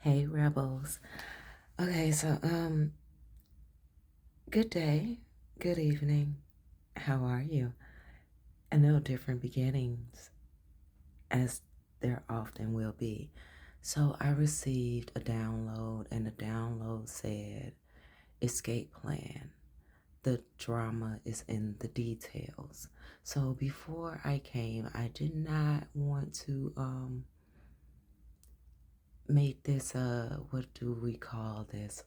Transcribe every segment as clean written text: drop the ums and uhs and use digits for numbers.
Hey rebels. Okay, so good day, good evening. How are you? I know different beginnings as there often will be. So I received a download and the download said escape plan. The drama is in the details. So before I came, I did not want to make this what do we call this?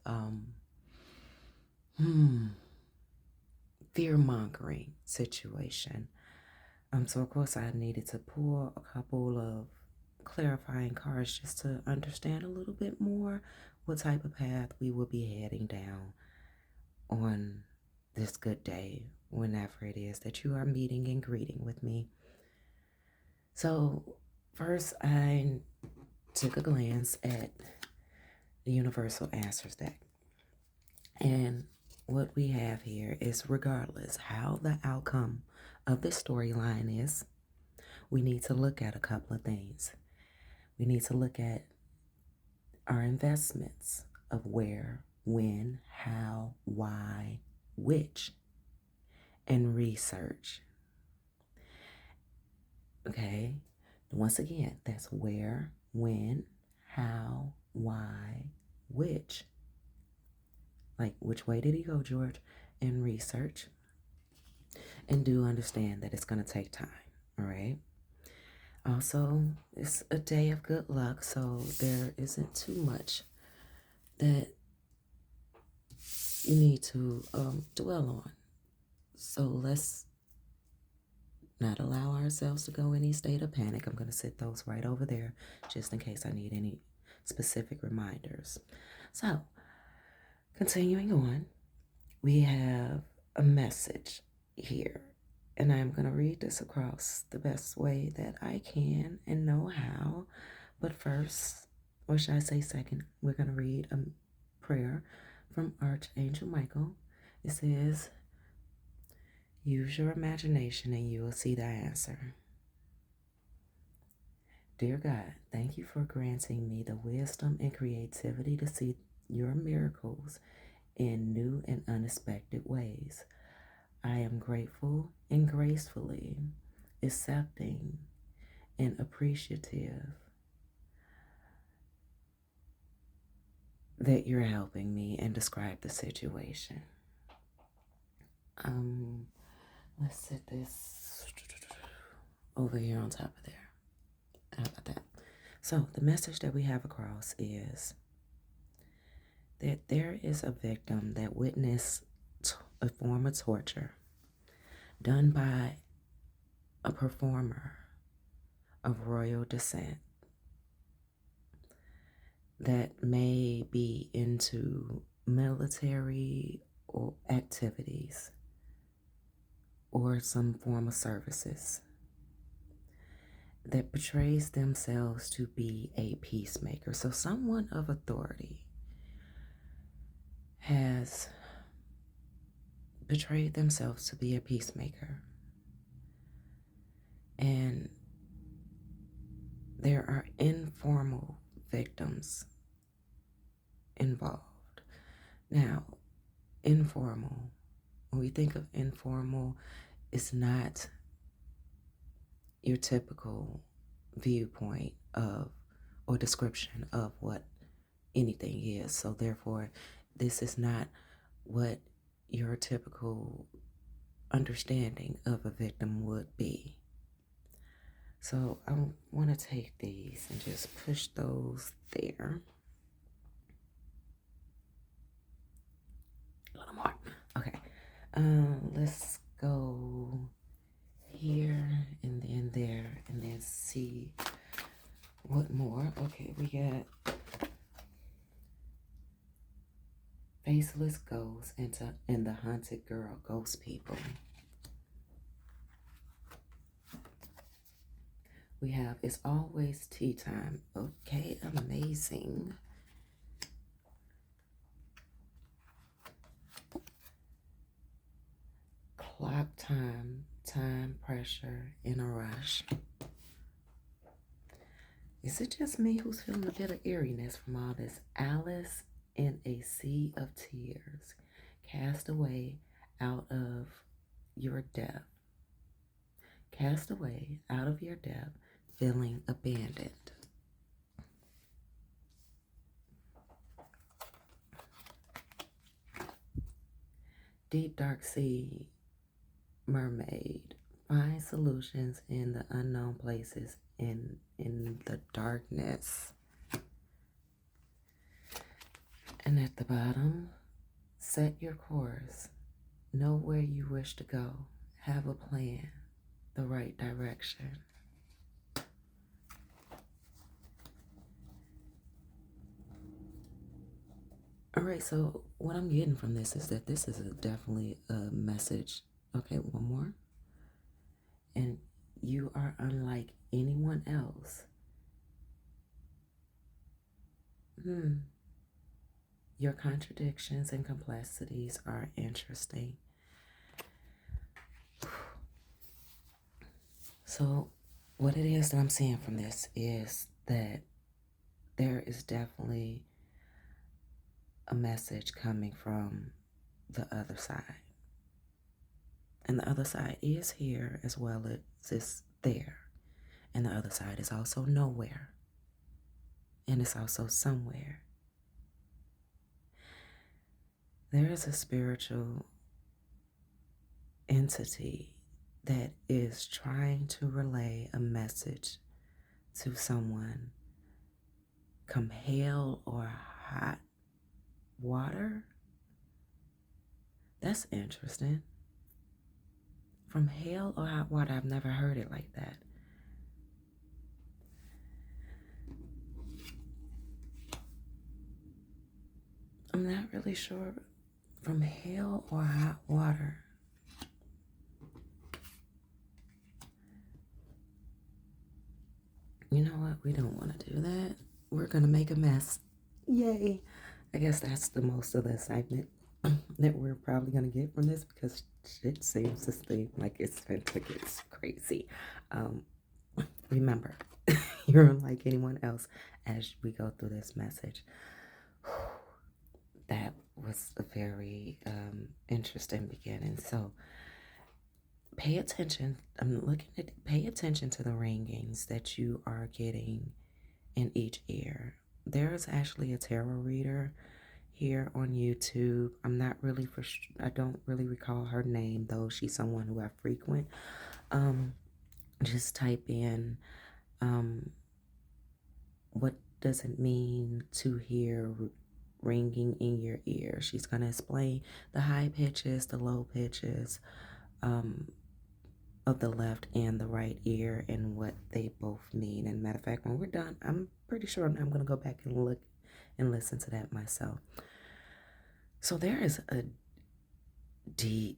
Hmm fear mongering situation. So of course I needed to pull a couple of clarifying cards just to understand a little bit more what type of path we will be heading down on this good day, whenever it is that you are meeting and greeting with me. So first I took a glance at the Universal Answers deck. And what we have here is regardless how the outcome of the storyline is, we need to look at a couple of things. We need to look at our investments of where, when, how, why, which, and research. Okay? Once again, that's where, when, how, why, which. Like, which way did he go, George? And research. And do understand that it's going to take time. All right? Also, it's a day of good luck, so there isn't too much that you need to dwell on. So let's not allow ourselves to go any state of panic. I'm going to sit those right over there just in case I need any specific reminders. So, continuing on, we have a message here, and I'm going to read this across the best way that I can and know how. But first, or should I say second, we're going to read a prayer from Archangel Michael. It says, use your imagination and you will see the answer. Dear God, thank you for granting me the wisdom and creativity to see your miracles in new and unexpected ways. I am grateful and gracefully accepting and appreciative that you're helping me and describe the situation. Let's set this over here on top of there. How about that? So the message that we have across is that there is a victim that witnessed a form of torture done by a performer of royal descent that may be into military or activities or some form of services that portrays themselves to be a peacemaker. So someone of authority has portrayed themselves to be a peacemaker. And there are informal victims involved. Now, informal, when we think of informal, it's not your typical viewpoint of or description of what anything is. So therefore, this is not what your typical understanding of a victim would be. So I want to take these and just push those there. A little more. Okay. Let's go here and then there and then see what more. Okay, we got faceless ghosts and the hunted girl, ghost people. We have it's always tea time. Okay, amazing. Clock time, time pressure, in a rush. Is it just me who's feeling a bit of eeriness from all this? Alice in a sea of tears, cast away out of your depth, cast away out of your depth, feeling abandoned. Deep dark sea mermaid, find solutions in the unknown places, in the darkness. And at the bottom, set your course. Know where you wish to go. Have a plan, the right direction. All right, so what I'm getting from this is that this is definitely a message. Okay, one more. And you are unlike anyone else. Your contradictions and complexities are interesting. So, what it is that I'm seeing from this is that there is definitely a message coming from the other side. And the other side is here as well as it's there. And the other side is also nowhere. And it's also somewhere. There is a spiritual entity that is trying to relay a message to someone, come hail or hot water. That's interesting. From hail or hot water, I've never heard it like that. I'm not really sure. From hail or hot water. You know what? We don't want to do that. We're going to make a mess. Yay. I guess that's the most of the excitement that we're probably going to get from this, because shit seems to seem like it's going to get crazy. Remember, you're unlike anyone else as we go through this message. That was a very interesting beginning. So pay attention. Pay attention to the ringings that you are getting in each ear. There's actually a tarot reader here on YouTube. I'm not really I don't really recall her name, though she's someone who I frequent. Just type in what does it mean to hear ringing in your ear. She's going to explain the high pitches, the low pitches of the left and the right ear and what they both mean. And matter of fact, when we're done, I'm pretty sure I'm going to go back and look and listen to that myself. So there is a deep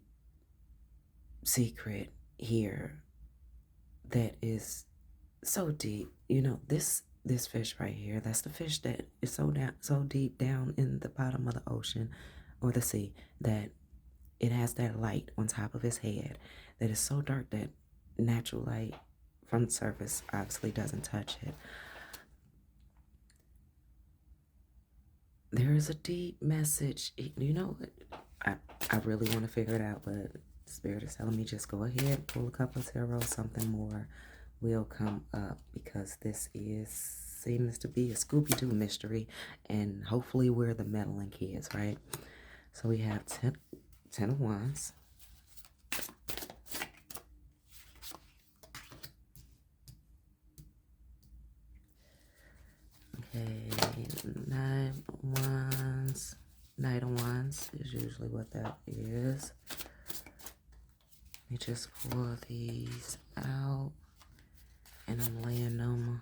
secret here that is so deep. You know, this fish right here, that's the fish that is so deep down in the bottom of the ocean or the sea that it has that light on top of his head that is so dark that natural light from the surface obviously doesn't touch it. There is a deep message. You know, I really want to figure it out, but Spirit is telling me just go ahead, pull a couple of tarot, something more will come up, because this seems to be a Scooby-Doo mystery, and hopefully we're the meddling kids, right? So we have 10 of Wands. Okay, 9 of Wands. Knight of Wands is usually what that is. Let me just pull these out, and I'm laying them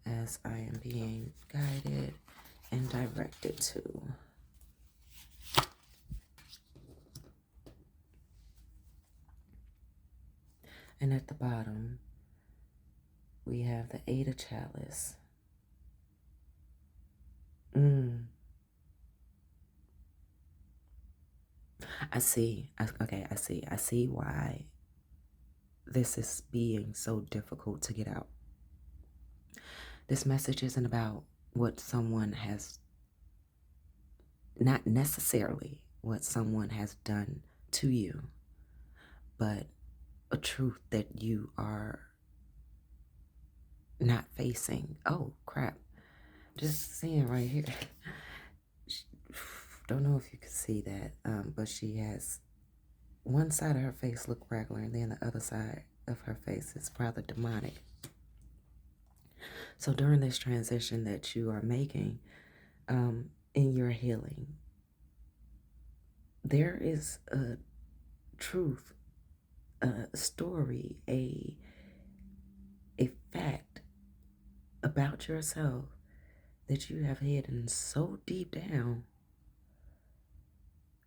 as I am being guided and directed to. And at the bottom, we have the 8 of Chalice. I see. I see why this is being so difficult to get out. This message isn't about what someone has, not necessarily what someone has done to you, but a truth that you are not facing. Oh, crap. Just seeing right here. Don't know if you can see that, but she has one side of her face look regular, and then the other side of her face is rather demonic. So during this transition that you are making in your healing, there is a truth, a story, a fact about yourself that you have hidden so deep down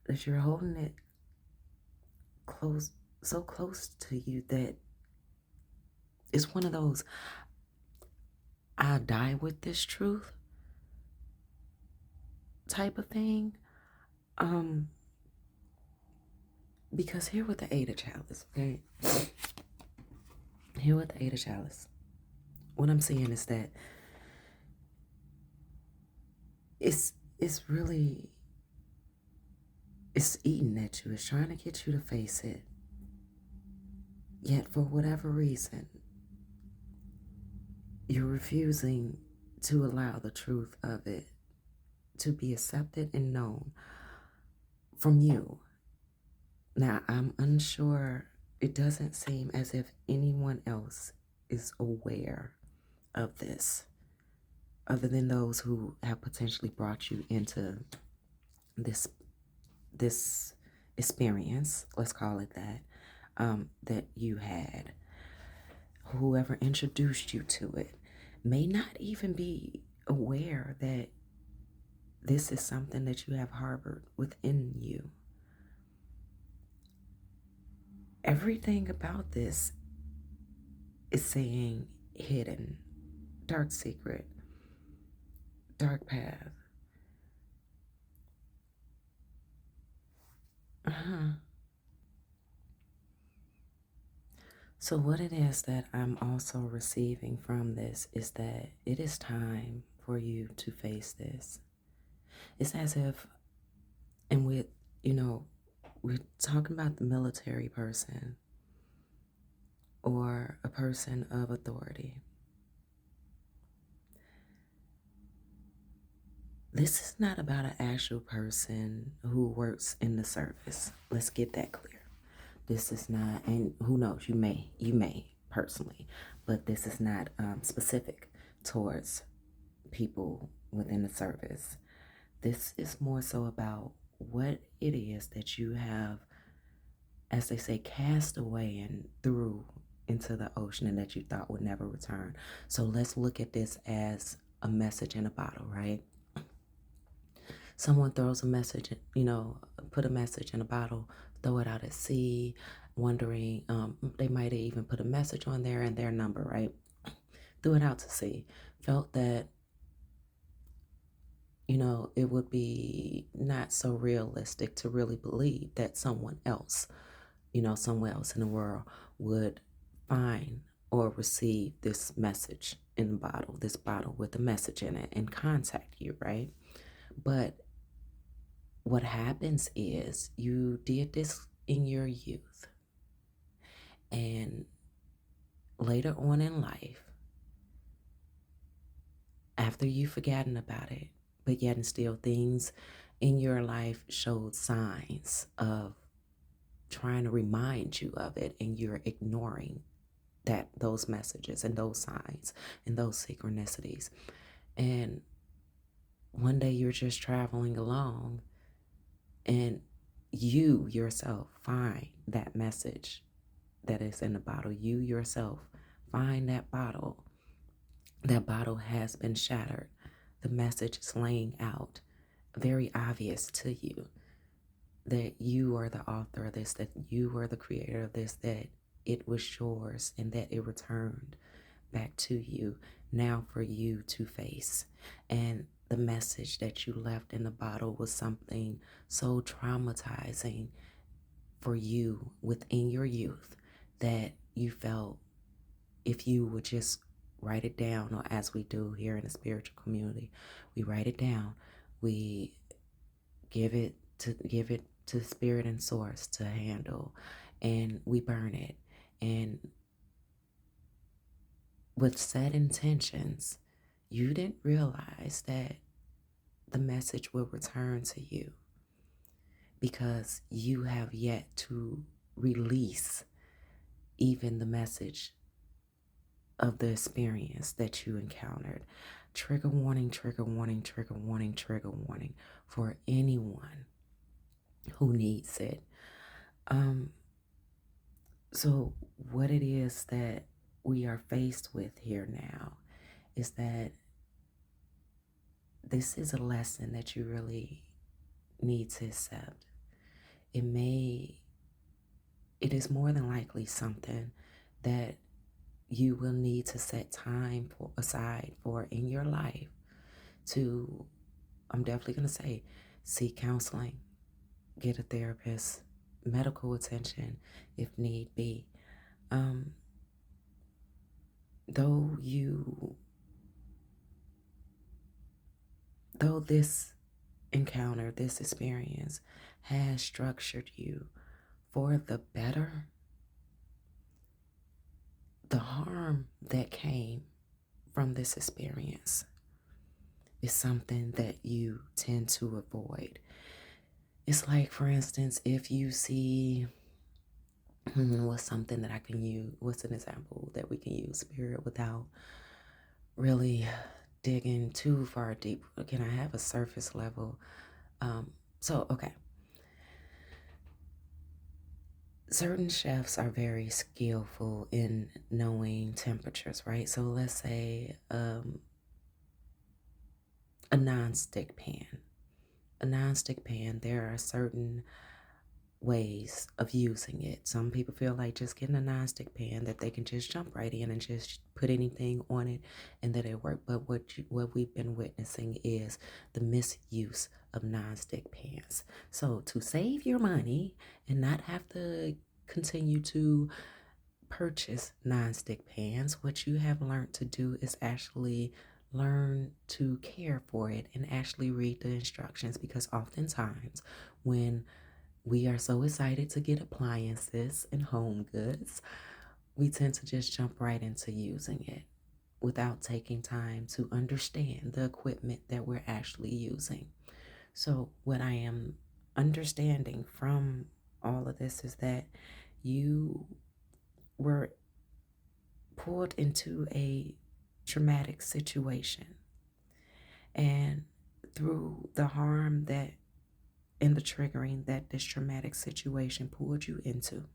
that you're holding it close, so close to you that it's one of those "I'll die with this truth" type of thing. Because here with the Eight of Chalice, okay? Here with the Eight of Chalice, what I'm seeing is that it's really, it's eating at you. It's trying to get you to face it. Yet for whatever reason, you're refusing to allow the truth of it to be accepted and known from you. Now, I'm unsure. It doesn't seem as if anyone else is aware of this, other than those who have potentially brought you into this experience, let's call it that, that you had. Whoever introduced you to it may not even be aware that this is something that you have harbored within you. Everything about this is saying hidden, dark secret, dark path. So what it is that I'm also receiving from this is that it is time for you to face this. It's as if, and with, we're talking about the military person or a person of authority. This is not about an actual person who works in the service. Let's get that clear. This is not, and who knows, you may personally, but this is not specific towards people within the service. This is more so about what it is that you have, as they say, cast away and threw into the ocean and that you thought would never return. So let's look at this as a message in a bottle, right? Someone throws a message, put a message in a bottle, throw it out at sea, wondering, they might have even put a message on there and their number, right? Threw it out to sea. Felt that, it would be not so realistic to really believe that someone else, somewhere else in the world would find or receive this message in the bottle, this bottle with a message in it, and contact you, right? But what happens is you did this in your youth, and later on in life, after you've forgotten about it, but yet and still things in your life showed signs of trying to remind you of it, and you're ignoring those messages and those signs and those synchronicities. And one day you're just traveling along and you yourself find that message that is in the bottle. You yourself find that bottle. That bottle has been shattered. The message is laying out, very obvious to you, that you are the author of this, that you are the creator of this, that it was yours and that it returned back to you now for you to face. And the message that you left in the bottle was something so traumatizing for you within your youth that you felt if you would just write it down, or as we do here in the spiritual community, we write it down. We give it to spirit and source to handle, and we burn it. And with set intentions, you didn't realize that the message will return to you because you have yet to release even the message of the experience that you encountered. Trigger warning, trigger warning, trigger warning, trigger warning for anyone who needs it. Um, so, what it is that we are faced with here now is that this is a lesson that you really need to accept. It may, it is more than likely something that you will need to set time aside for in your life to, I'm definitely going to say, seek counseling, get a therapist, medical attention if need be. Um, though you, though this encounter, this experience has structured you for the better, the harm that came from this experience is something that you tend to avoid. It's like, for instance, if you see what's something that I can use, what's an example that we can use, spirit, without really digging too far deep? Can I have a surface level? Okay. Certain chefs are very skillful in knowing temperatures, right? So let's say a non-stick pan. A non-stick pan, there are certain ways of using it. Some people feel like just getting a non-stick pan that they can just jump right in and just put anything on it and that it work. But what we've been witnessing is the misuse of non-stick pans. So to save your money and not have to continue to purchase non-stick pans, what you have learned to do is actually learn to care for it and actually read the instructions, because oftentimes when we are so excited to get appliances and home goods, we tend to just jump right into using it without taking time to understand the equipment that we're actually using. So, what I am understanding from all of this is that you were pulled into a traumatic situation, and through the harm that and the triggering that this traumatic situation pulled you into,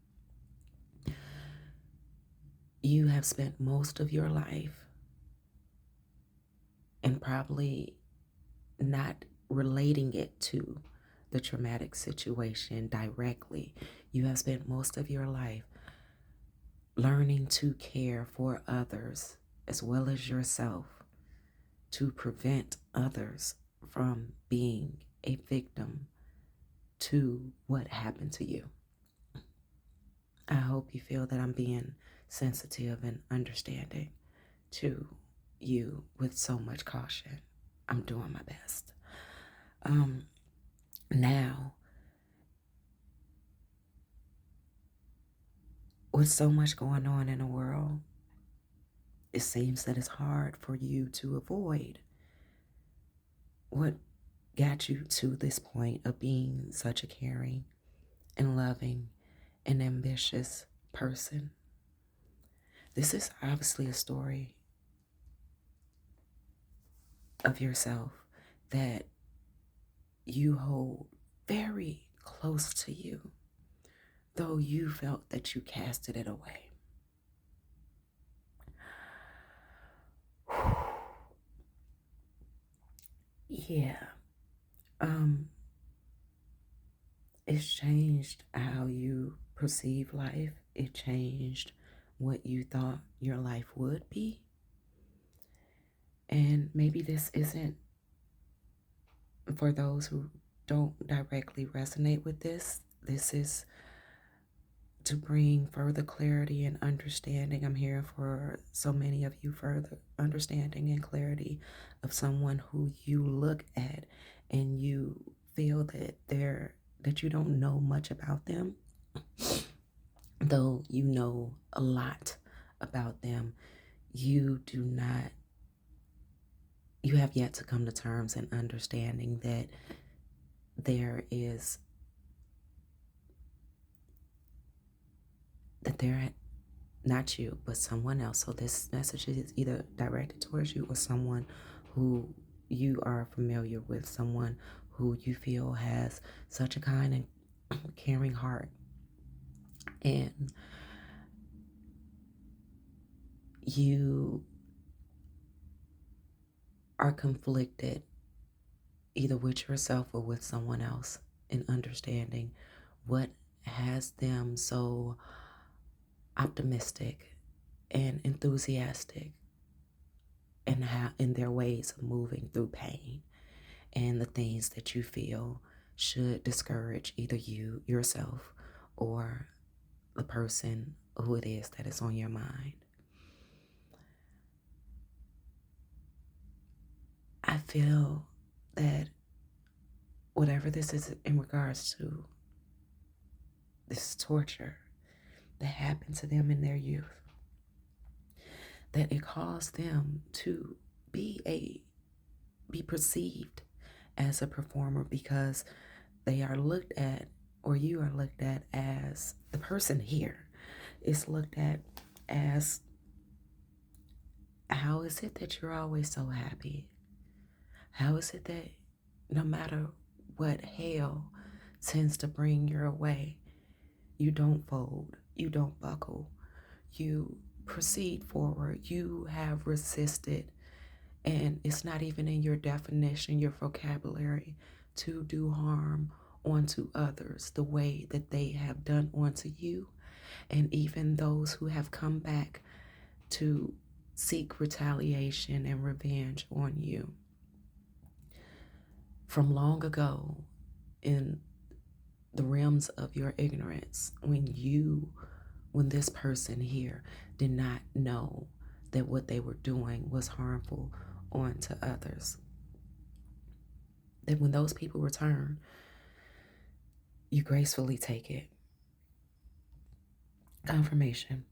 you have spent most of your life and probably not relating it to the traumatic situation directly. You have spent most of your life learning to care for others as well as yourself to prevent others from being a victim to what happened to you. I hope you feel that I'm being sensitive and understanding to you with so much caution. I'm doing my best. Now, with so much going on in the world, it seems that it's hard for you to avoid what got you to this point of being such a caring and loving and ambitious person. This is obviously a story of yourself that you hold very close to you, though you felt that you casted it away. Yeah. It's changed how you perceive life. It changed what you thought your life would be. And maybe this isn't for those who don't directly resonate with this. This is to bring further clarity and understanding. I'm here for so many of you, further understanding and clarity of someone who you look at and you feel that you don't know much about them, though you know a lot about them. You do not, you have yet to come to terms and understanding that there is, that they're not you, but someone else. So this message is either directed towards you or someone who you are familiar with, someone who you feel has such a kind and caring heart. And you are conflicted either with yourself or with someone else in understanding what has them so optimistic and enthusiastic and how in their ways of moving through pain and the things that you feel should discourage either you yourself or the person who it is that is on your mind. I feel that whatever this is in regards to this torture that happened to them in their youth, that it caused them to be perceived as a performer because they are looked at, or you are looked at as the person here is looked at as, how is it that you're always so happy? How is it that no matter what hell tends to bring your way, you don't fold, you don't buckle, you proceed forward, you have resisted, and it's not even in your definition, your vocabulary, to do harm onto others the way that they have done onto you, and even those who have come back to seek retaliation and revenge on you. From long ago, in the realms of your ignorance, when this person here did not know that what they were doing was harmful onto others, that when those people return, you gracefully take it. Confirmation.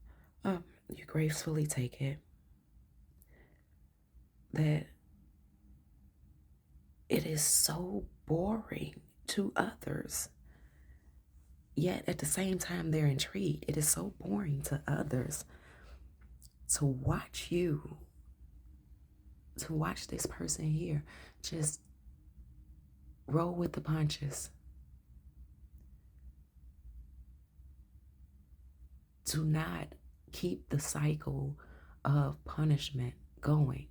You gracefully take it. That it is so boring to others, yet at the same time they're intrigued. It is so boring to others to watch this person here just roll with the punches. Do not keep the cycle of punishment going.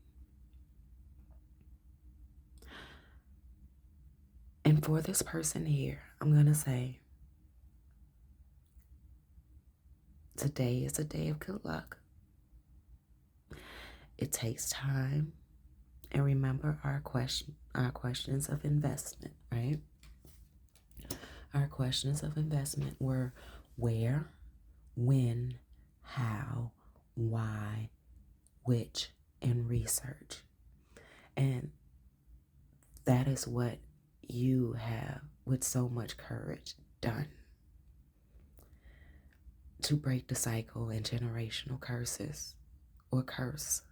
And for this person here, I'm going to say, today is a day of good luck. It takes time. And remember our questions of investment, right? Our questions of investment were where, when, how, why, which, and research. And that is what you have, with so much courage, done to break the cycle and generational curses, or curse,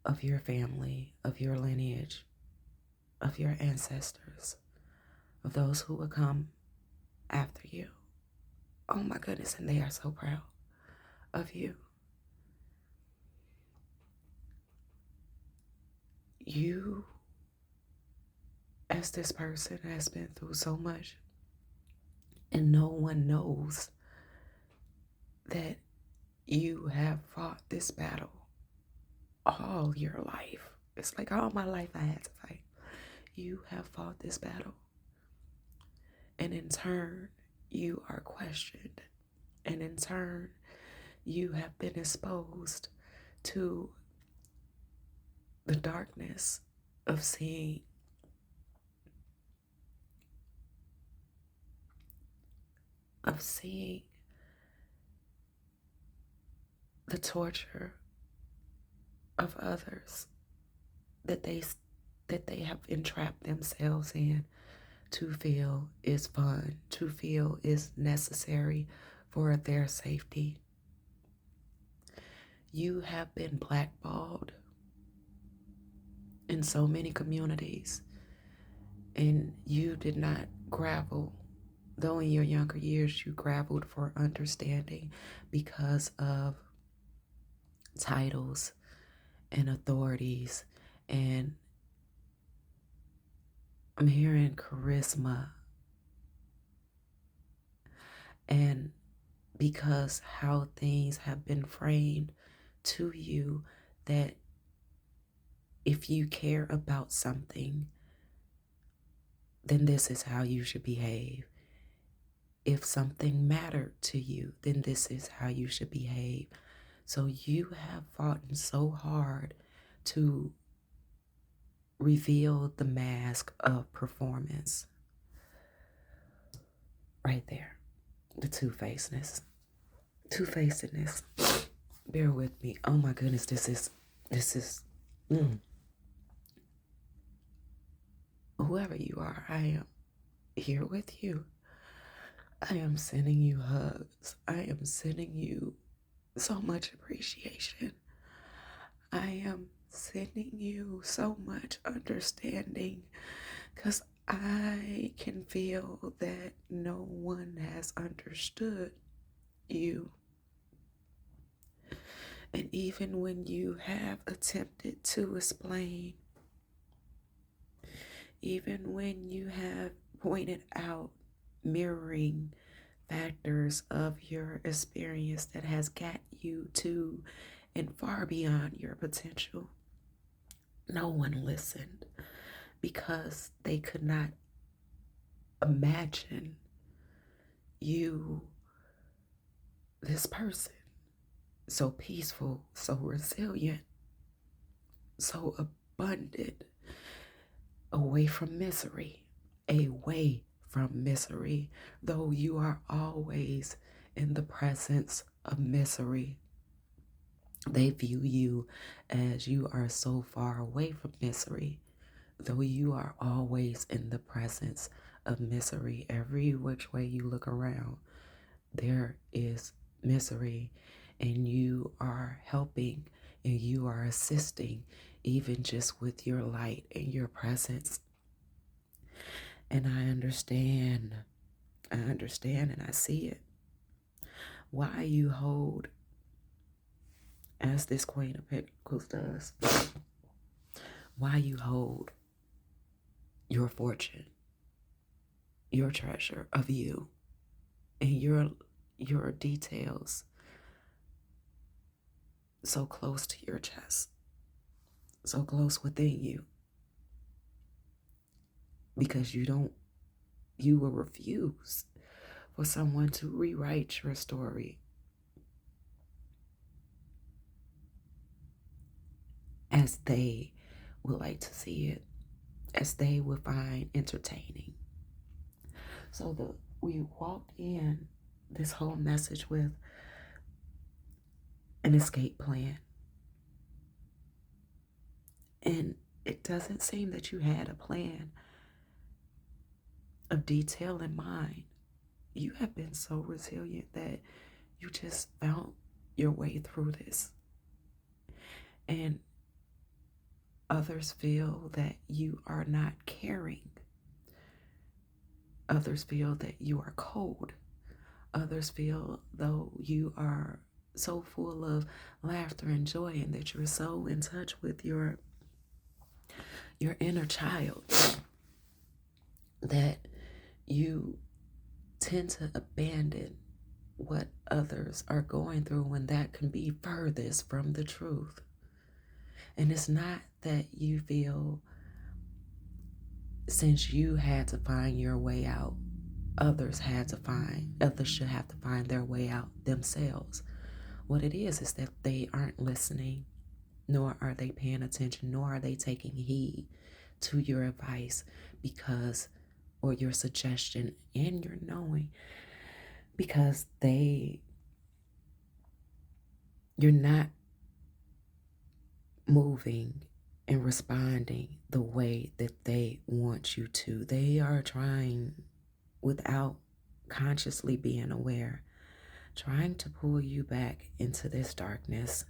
of your family, of your lineage, of your ancestors, of those who will come after you. Oh my goodness, and they are so proud of you. You, as this person, has been through so much, and no one knows that you have fought this battle all your life. It's like all my life I had to fight. You have fought this battle. And in turn, you are questioned. And in turn, you have been exposed to the darkness of seeing of seeing the torture of others that they have entrapped themselves in to feel is fun, to feel is necessary for their safety. You have been blackballed in so many communities, and you did not gravel. Though in your younger years you graveled for understanding because of titles and authorities, and I'm hearing charisma, and because how things have been framed to you, that if you care about something, then this is how you should behave. If something mattered to you, then this is how you should behave. So you have fought so hard to reveal the mask of performance. Right there. The two-facedness. Two-facedness. Bear with me. Oh my goodness, this is whoever you are, I am here with you. I am sending you hugs. I am sending you so much appreciation. I am sending you so much understanding, because I can feel that no one has understood you. And even when you have attempted to explain, even when you have pointed out mirroring factors of your experience that has got you to and far beyond your potential, no one listened because they could not imagine you, this person, so peaceful, so resilient, so abundant, away from misery, though you are always in the presence of misery. They view you as you are so far away from misery, though you are always in the presence of misery. Every which way you look around, there is misery, and you are helping and you are assisting, even just with your light and your presence. And I understand and I see it. Why you hold, as this Queen of Pentacles does, why you hold your fortune, your treasure of you, and your details so close to your chest, so close within you, because you will refuse for someone to rewrite your story as they would like to see it, as they would find entertaining. So we walked in this whole message with an escape plan. And it doesn't seem that you had a plan of detail in mind. You have been so resilient that you just found your way through this. And others feel that you are not caring. Others feel that you are cold. Others feel though you are so full of laughter and joy, and that you're so in touch with your inner child, that you tend to abandon what others are going through when that can be furthest from the truth. And it's not that you feel, since you had to find your way out, others should have to find their way out themselves. What it is that they aren't listening, nor are they paying attention, nor are they taking heed to your advice, or your suggestion and your knowing, because you're not moving and responding the way that they want you to. They are trying, without consciously being aware, trying to pull you back into this darkness.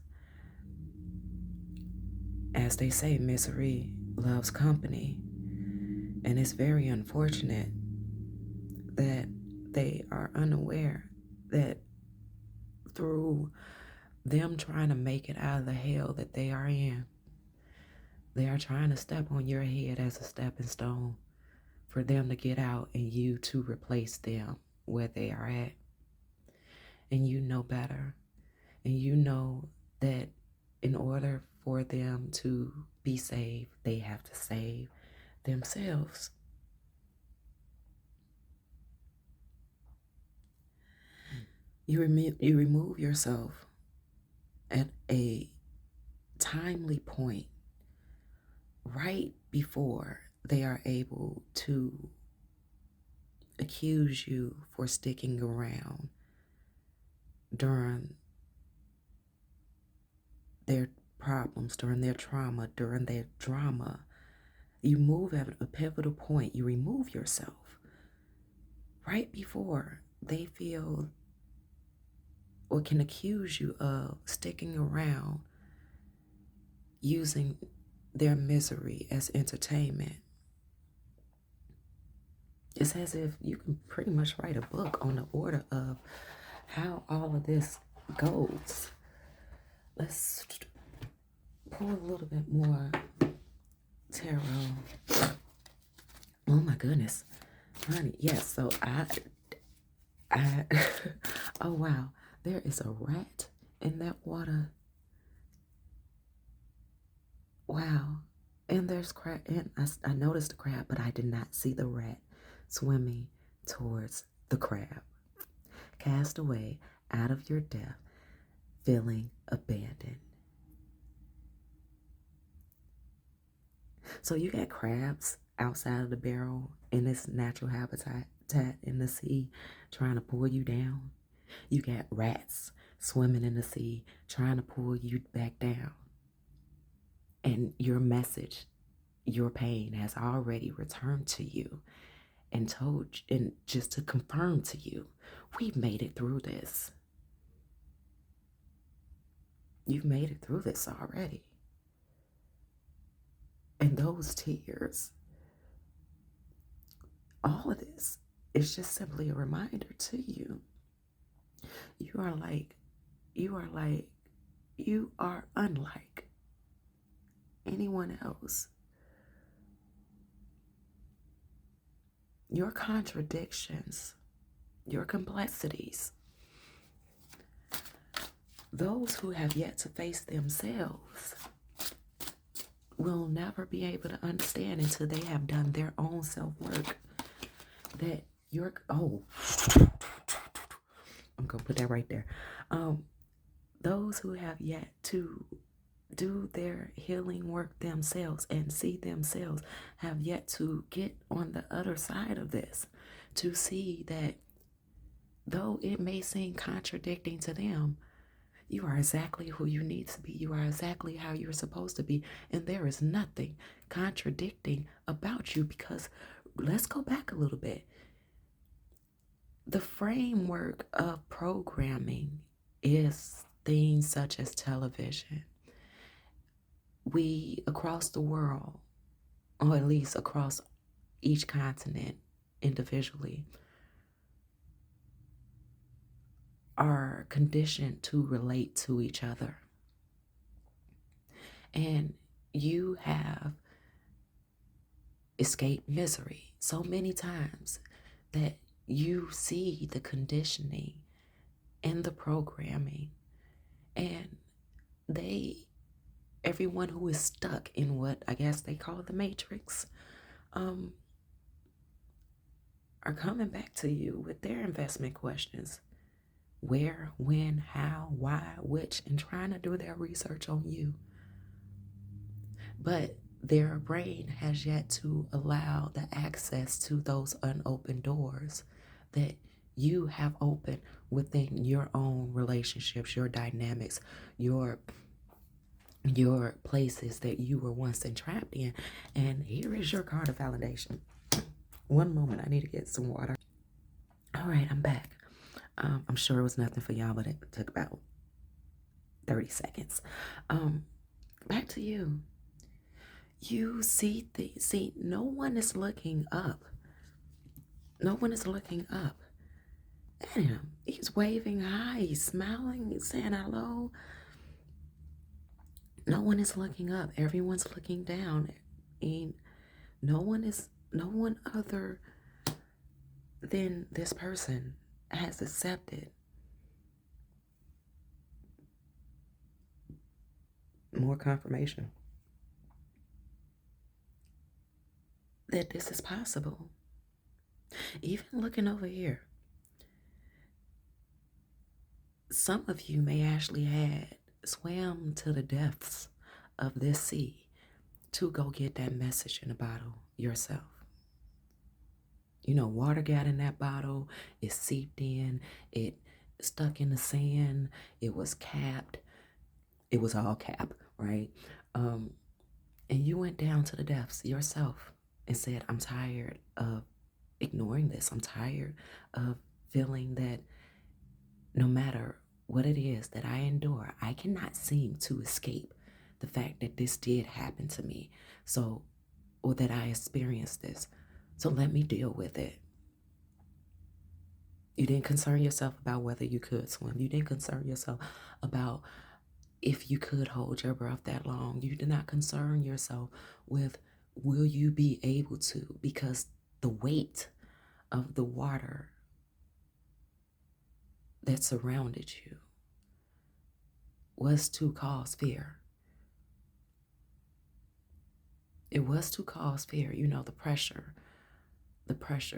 As they say, misery loves company. And it's very unfortunate that they are unaware that through them trying to make it out of the hell that they are in, they are trying to step on your head as a stepping stone for them to get out and you to replace them where they are at. And you know better. And you know that in order for them to be saved, they have to save themselves. You remove yourself at a timely point right before they are able to accuse you for sticking around during their problems, during their trauma, during their drama. You move at a pivotal point. You remove yourself right before they feel or can accuse you of sticking around using their misery as entertainment. It's as if you can pretty much write a book on the order of how all of this goes. Let's pull a little bit more tarot. Oh my goodness, honey. Yes, so I oh wow, there is a rat in that water. Wow. And there's crab, and I noticed the crab, but I did not see the rat swimming towards the crab. Cast away out of your depth, feeling abandoned. So you got crabs outside of the barrel in its natural habitat in the sea trying to pull you down. You got rats swimming in the sea trying to pull you back down. And your message, your pain has already returned to you and told, and just to confirm to you, we've made it through this. You've made it through this already. And those tears, all of this is just simply a reminder to you. You are unlike anyone else. Your contradictions, your complexities, those who have yet to face themselves will never be able to understand until they have done their own self-work. That I'm gonna put that right there. Those who have yet to do their healing work themselves and see themselves have yet to get on the other side of this, to see that though it may seem contradicting to them, you are exactly who you need to be. You are exactly how you're supposed to be. And there is nothing contradicting about you, because let's go back a little bit. The framework of programming is things such as television. We, across the world, or at least across each continent individually, are conditioned to relate to each other. And you have escaped misery so many times that you see the conditioning and the programming, and everyone who is stuck in what I guess they call the matrix, are coming back to you with their investment questions. Where, when, how, why, which, and trying to do their research on you. But their brain has yet to allow the access to those unopened doors that you have opened within your own relationships, your dynamics, your places that you were once entrapped in. And here is your card of validation. One moment, I need to get some water. All right, I'm back. I'm sure it was nothing for y'all, but it took about 30 seconds. Back to you. You see no one is looking up. No one is looking up at him. He's waving hi, he's smiling, he's saying hello. No one is looking up. Everyone's looking down. And no one other than this person has accepted more confirmation that this is possible. Even looking over here, some of you may actually had swam to the depths of this sea to go get that message in a bottle yourself. You know, water got in that bottle, it seeped in, it stuck in the sand, it was capped, it was all cap, right? And you went down to the depths yourself and said, I'm tired of ignoring this. I'm tired of feeling that no matter what it is that I endure, I cannot seem to escape the fact that this did happen to me. So, or that I experienced this. So let me deal with it. You didn't concern yourself about whether you could swim. You didn't concern yourself about if you could hold your breath that long. You did not concern yourself with will you be able to, because the weight of the water that surrounded you was to cause fear. It was to cause fear. You know, the pressure,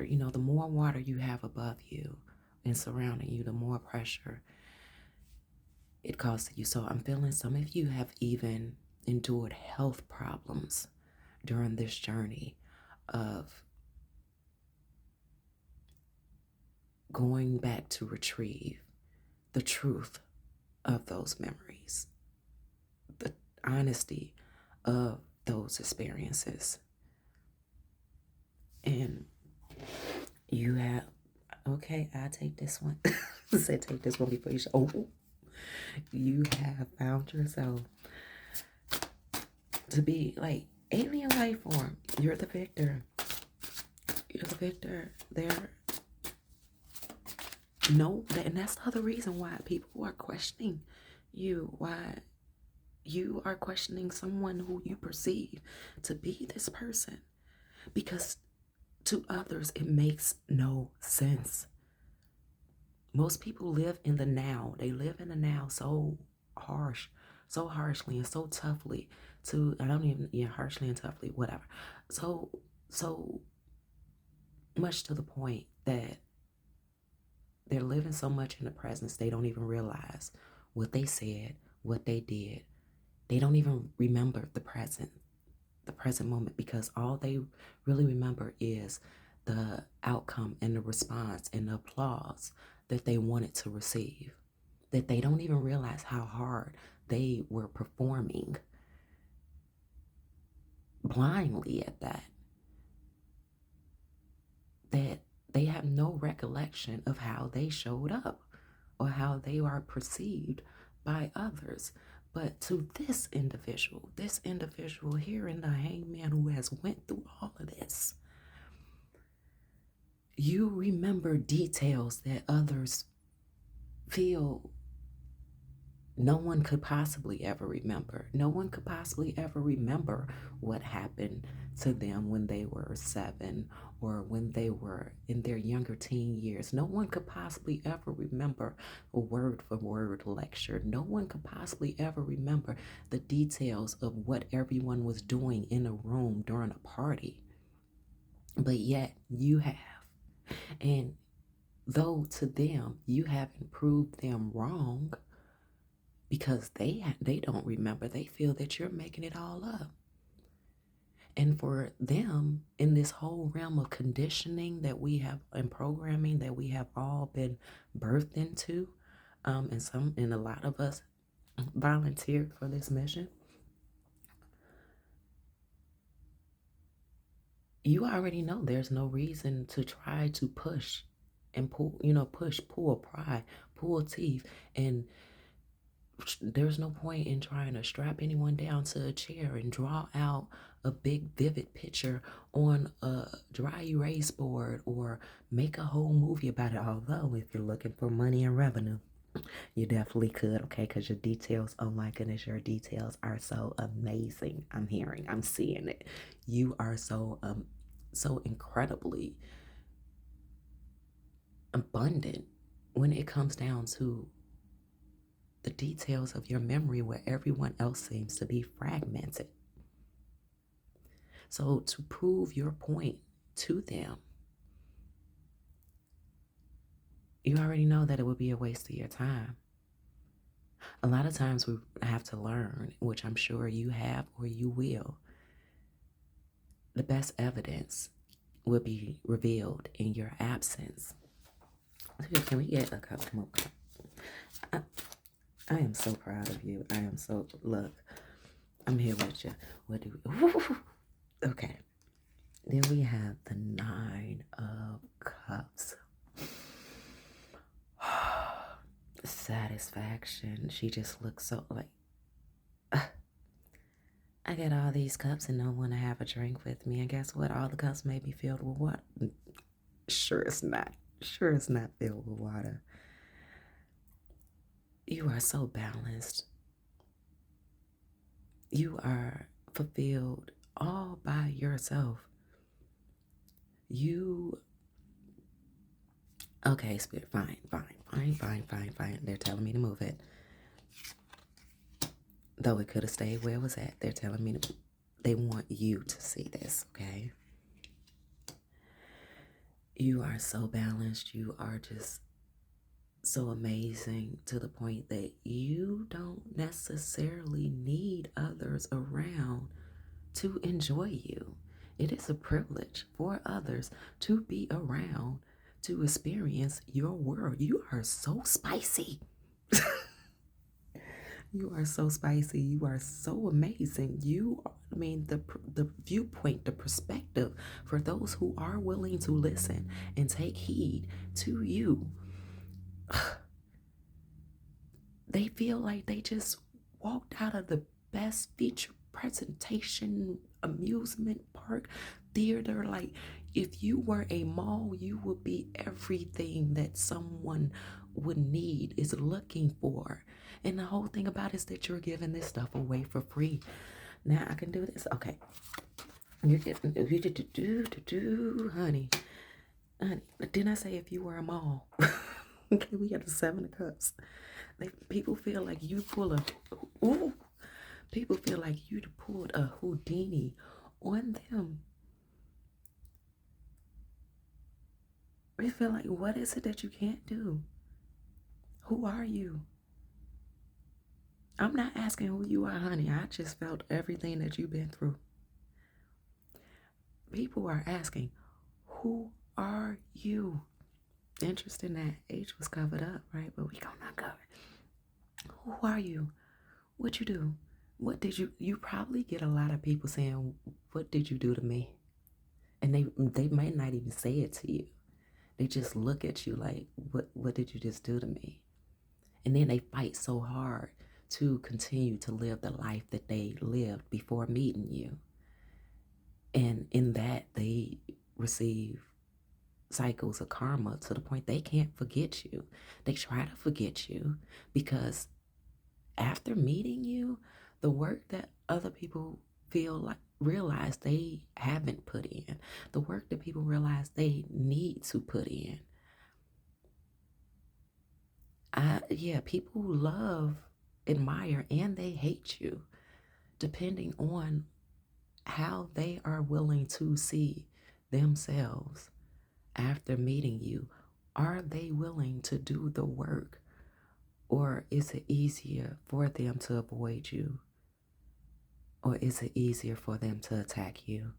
you know, the more water you have above you and surrounding you, the more pressure it causes you. So I'm feeling some of you have even endured health problems during this journey of going back to retrieve the truth of those memories, the honesty of those experiences. And you have, okay, I'll take this one. I said take this one before you show. Oh, you have found yourself to be like alien life form. You're the victor. You're the victor. And that's the other reason why people are questioning you, why you are questioning someone who you perceive to be this person, because to others it makes no sense. Most people live in the now. They live in the now so harshly and so toughly harshly and toughly, whatever. So much to the point that they're living so much in the presence, they don't even realize what they said, what they did. They don't even remember the present moment, because all they really remember is the outcome and the response and the applause that they wanted to receive. That they don't even realize how hard they were performing blindly at that. That they have no recollection of how they showed up or how they are perceived by others. But to this individual here in the Hangman who has went through all of this, you remember details that others feel no one could possibly ever remember. No one could possibly ever remember what happened to them when they were 7 or when they were in their younger teen years. No one could possibly ever remember a word for word lecture. No one could possibly ever remember the details of what everyone was doing in a room during a party. But yet you have. And though to them you haven't proved them wrong, because they don't remember, they feel that you're making it all up. And for them, in this whole realm of conditioning that we have and programming that we have all been birthed into, and a lot of us volunteered for this mission, you already know there's no reason to try to push and pull, pull, pry, pull teeth, and there's no point in trying to strap anyone down to a chair and draw out a big vivid picture on a dry erase board or make a whole movie about it. Although if you're looking for money and revenue, you definitely could, okay? Because your details, oh my goodness, your details are so amazing. I'm seeing it. You are so incredibly abundant when it comes down to the details of your memory where everyone else seems to be fragmented. So to prove your point to them, you already know that it would be a waste of your time. A lot of times we have to learn, which I'm sure you have or you will, the best evidence will be revealed in your absence. Can we get a couple more cups? I am so proud of you. Look, I'm here with you. What do we, okay. Then we have the Nine of Cups. Satisfaction. She just looks so like, I get all these cups and no one to have a drink with me. And guess what? All the cups may be filled with water. Sure it's not. Sure it's not filled with water. You are so balanced. You are fulfilled all by yourself. Okay, Spirit, fine. They're telling me to move it. Though it could have stayed where it was at. They're telling me they want you to see this, okay? You are so balanced. You are just so amazing to the point that you don't necessarily need others around to enjoy you. It is a privilege for others to be around to experience your world. You are so spicy. You are so spicy. You are so amazing. The viewpoint, the perspective for those who are willing to listen and take heed to you, they feel like they just walked out of the best feature presentation, amusement park, theater. Like, if you were a mall, you would be everything that someone would need, is looking for. And the whole thing about it is that you're giving this stuff away for free. Now I can do this. Okay. You're getting honey. Honey. Didn't I say if you were a mall? Okay, we got the 7 of cups. People feel like you pull a ooh. People feel like you pulled a Houdini on them. They feel like, what is it that you can't do? Who are you? I'm not asking who you are, honey. I just felt everything that you've been through. People are asking, who are you? Interesting that H was covered up, right? But we gonna not cover it. Who are you? What you do? What did you probably get a lot of people saying, what did you do to me? And they might not even say it to you. They just look at you like, what did you just do to me? And then they fight so hard to continue to live the life that they lived before meeting you. And in that, they receive cycles of karma to the point they can't forget you. They try to forget you because after meeting you, the work that other people realize they haven't put in, the work that people realize they need to put in. People love, admire, and they hate you depending on how they are willing to see themselves after meeting you. Are they willing to do the work, or is it easier for them to avoid you? Or is it easier for them to attack you?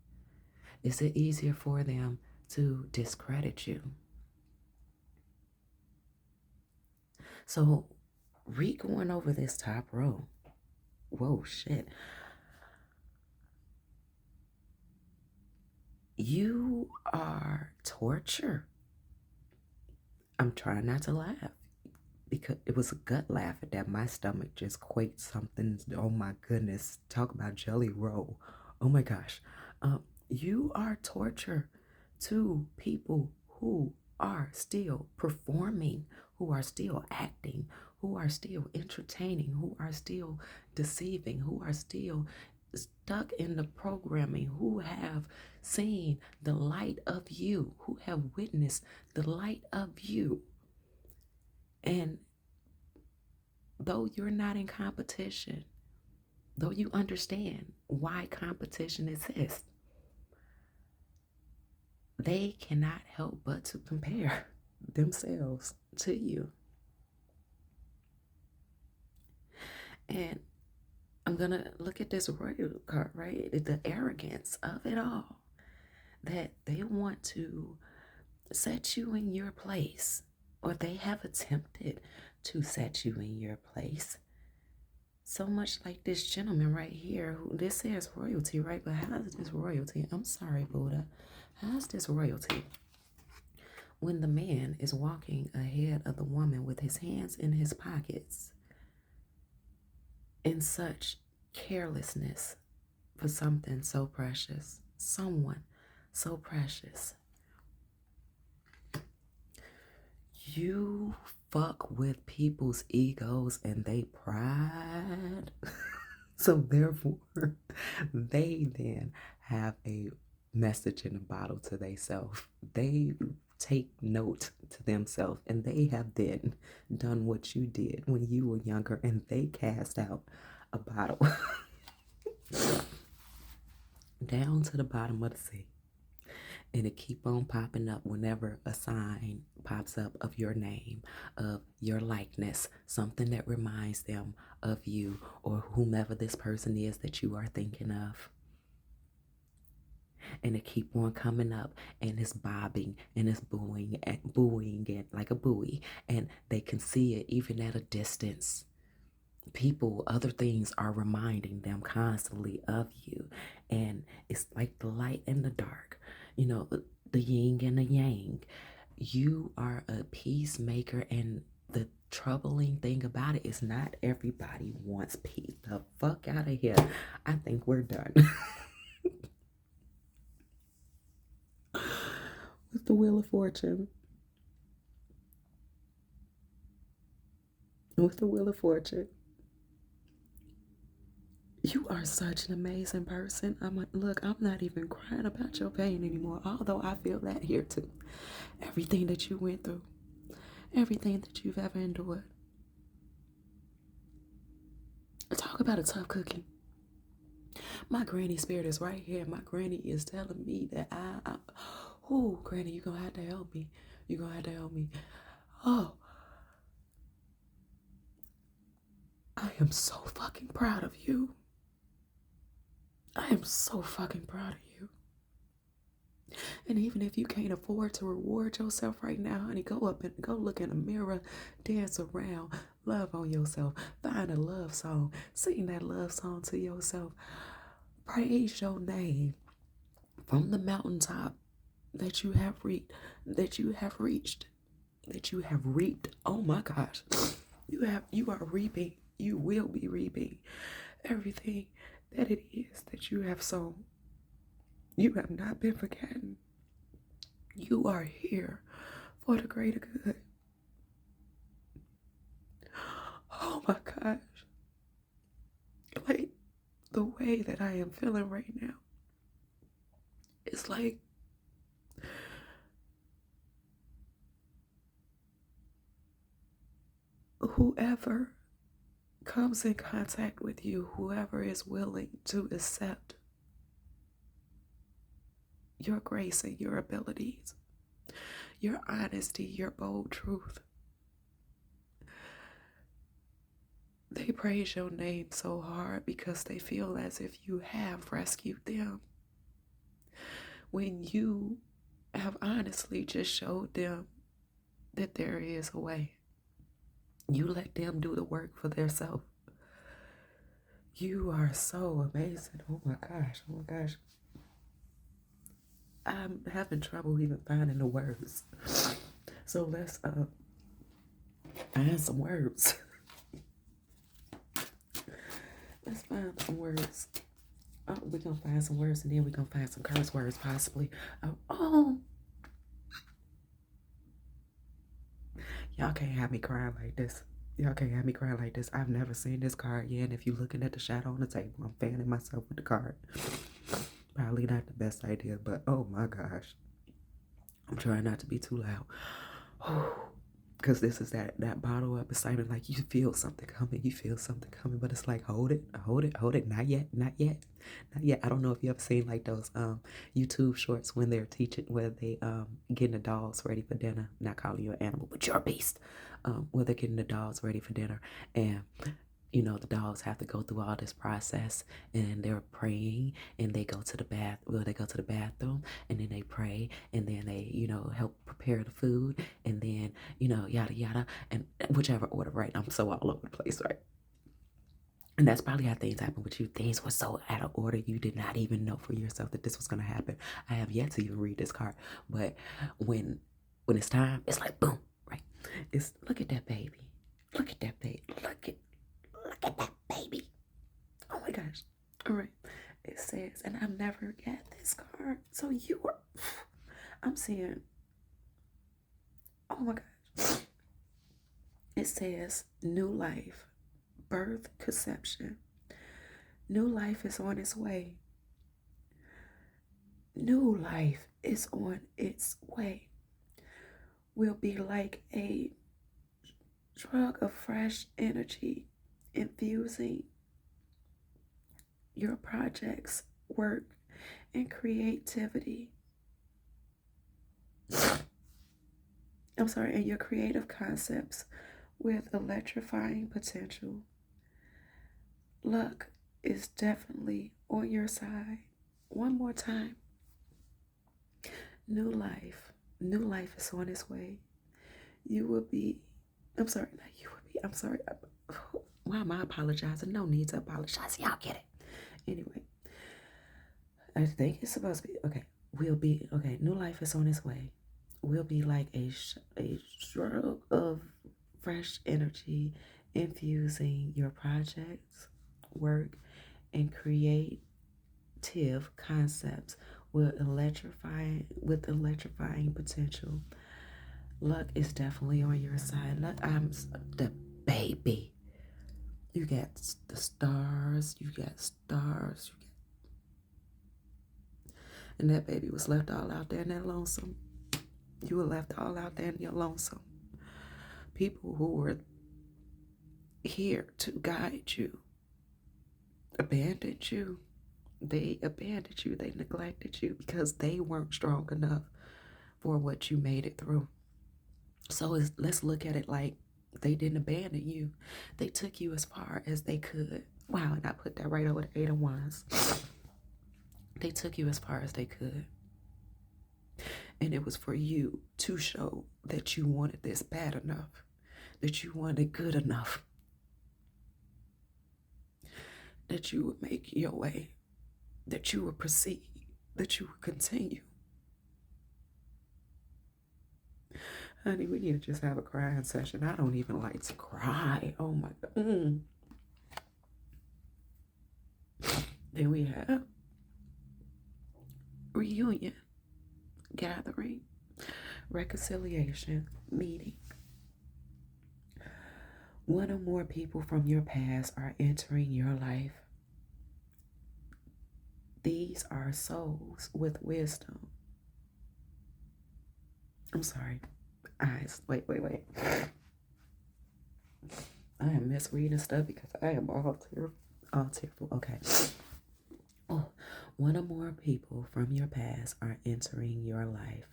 Is it easier for them to discredit you? So, going over this top row. Whoa, shit. You are torture. I'm trying not to laugh because it was a gut laugh at that. My stomach just quaked something. Oh my goodness. Talk about jelly roll. Oh my gosh. You are torture to people who are still performing, who are still acting, who are still entertaining, who are still deceiving, who are still stuck in the programming, who have seen the light of you, who have witnessed the light of you. And though you're not in competition, though you understand why competition exists, they cannot help but to compare themselves to you. And I'm going to look at this royal card, right? The arrogance of it all, that they want to set you in your place, or they have attempted to set you in your place. So much like this gentleman right here, who this says royalty, right? But how is this royalty? I'm sorry, Buddha. How's this royalty? When the man is walking ahead of the woman with his hands in his pockets in such carelessness for something so precious, someone so precious. You fuck with people's egos and they pride. So therefore, they then have a message in a bottle to themselves. They take note to themselves, and they have then done what you did when you were younger, and they cast out a bottle down to the bottom of the sea. And it keep on popping up whenever a sign pops up of your name, of your likeness, something that reminds them of you or whomever this person is that you are thinking of. And it keep on coming up, and it's bobbing and it's buoying it like a buoy, and they can see it even at a distance. People, other things are reminding them constantly of you, and it's like the light and the dark, the yin and the yang. You are a peacemaker, and the troubling thing about it is not everybody wants peace. The fuck out of here. I think we're done. With the Wheel of Fortune. With the Wheel of Fortune. You are such an amazing person. Look, I'm not even crying about your pain anymore, although I feel that here too. Everything that you went through, everything that you've ever endured. Talk about a tough cookie. My granny spirit is right here. My granny is telling me that Granny, you're going to have to help me. You're going to have to help me. Oh, I am so fucking proud of you. I am so fucking proud of you. And even if you can't afford to reward yourself right now, honey, go up and go look in the mirror, dance around, love on yourself, find a love song, sing that love song to yourself. Praise your name from the mountaintop that you have reached, that you have reaped. Oh my gosh. You are reaping. You will be reaping everything that it is that you have sown. You have not been forgotten. You are here for the greater good. Oh my gosh. Like, the way that I am feeling right now, it's like whoever comes in contact with you, whoever is willing to accept your grace and your abilities, your honesty, your bold truth, They praise your name so hard because they feel as if you have rescued them when you have honestly just showed them that there is a way. You let them do the work for themselves. You are so amazing. Oh my gosh. Oh my gosh. I'm having trouble even finding the words. So let's find some words. Let's find some words. Oh, we're gonna find some words and then we're gonna find some curse words possibly. Oh, y'all can't have me crying like this. Y'all can't have me crying like this. I've never seen this card yet. And if you're looking at the shadow on the table, I'm fanning myself with the card. Probably not the best idea, but oh my gosh. I'm trying not to be too loud. Because this is that bottle up excitement, like you feel something coming, but it's like hold it, not yet, not yet, not yet. I don't know if you ever seen like those YouTube shorts when they're teaching, where they getting the dogs ready for dinner. Not calling you an animal, but you're a beast. Where they're getting the dogs ready for dinner, and you know, the dogs have to go through all this process, and they're praying, and they go to the bathroom, and then they pray, and then they, you know, help prepare the food, and then, you know, yada yada, and whichever order, right? I'm so all over the place, right? And that's probably how things happen with you. Things were so out of order, you did not even know for yourself that this was going to happen. I have yet to even read this card, but when it's time, it's like boom, right? It's look at that baby, look at that baby, look at that baby. Oh my gosh. All right. It says, and I've never got this card. So you are, I'm seeing, oh my gosh. It says, new life, birth, conception. New life is on its way. New life is on its way. Will be like a drug of fresh energy, infusing your projects, work, and creativity. And your creative concepts with electrifying potential. Luck is definitely on your side. One more time. New life. New life is on its way. You will be, I'm sorry, not you will be, I'm sorry. Why am I apologizing? No need to apologize. Y'all get it. Anyway, I think it's supposed to be, okay. New life is on its way. We'll be like a stroke of fresh energy, infusing your projects, work, and creative concepts with electrifying potential. Luck is definitely on your side. I'm the baby. You got the stars. You got stars. And that baby was left all out there in that lonesome. You were left all out there in your lonesome. People who were here to guide you abandoned you. They abandoned you. They neglected you because they weren't strong enough for what you made it through. So let's look at it like they didn't abandon you. They took you as far as they could. Wow, and I put that right over the 8 of Wands. They took you as far as they could. And it was for you to show that you wanted this bad enough, that you wanted it good enough, that you would make your way, that you would proceed, that you would continue. Honey, we need to just have a crying session. I don't even like to cry. Oh my God. Then we have reunion, gathering, reconciliation, meeting. One or more people from your past are entering your life. These are souls with wisdom. I'm sorry. Eyes. Wait. I am misreading stuff because I am all tearful. Okay. Oh, one or more people from your past are entering your life.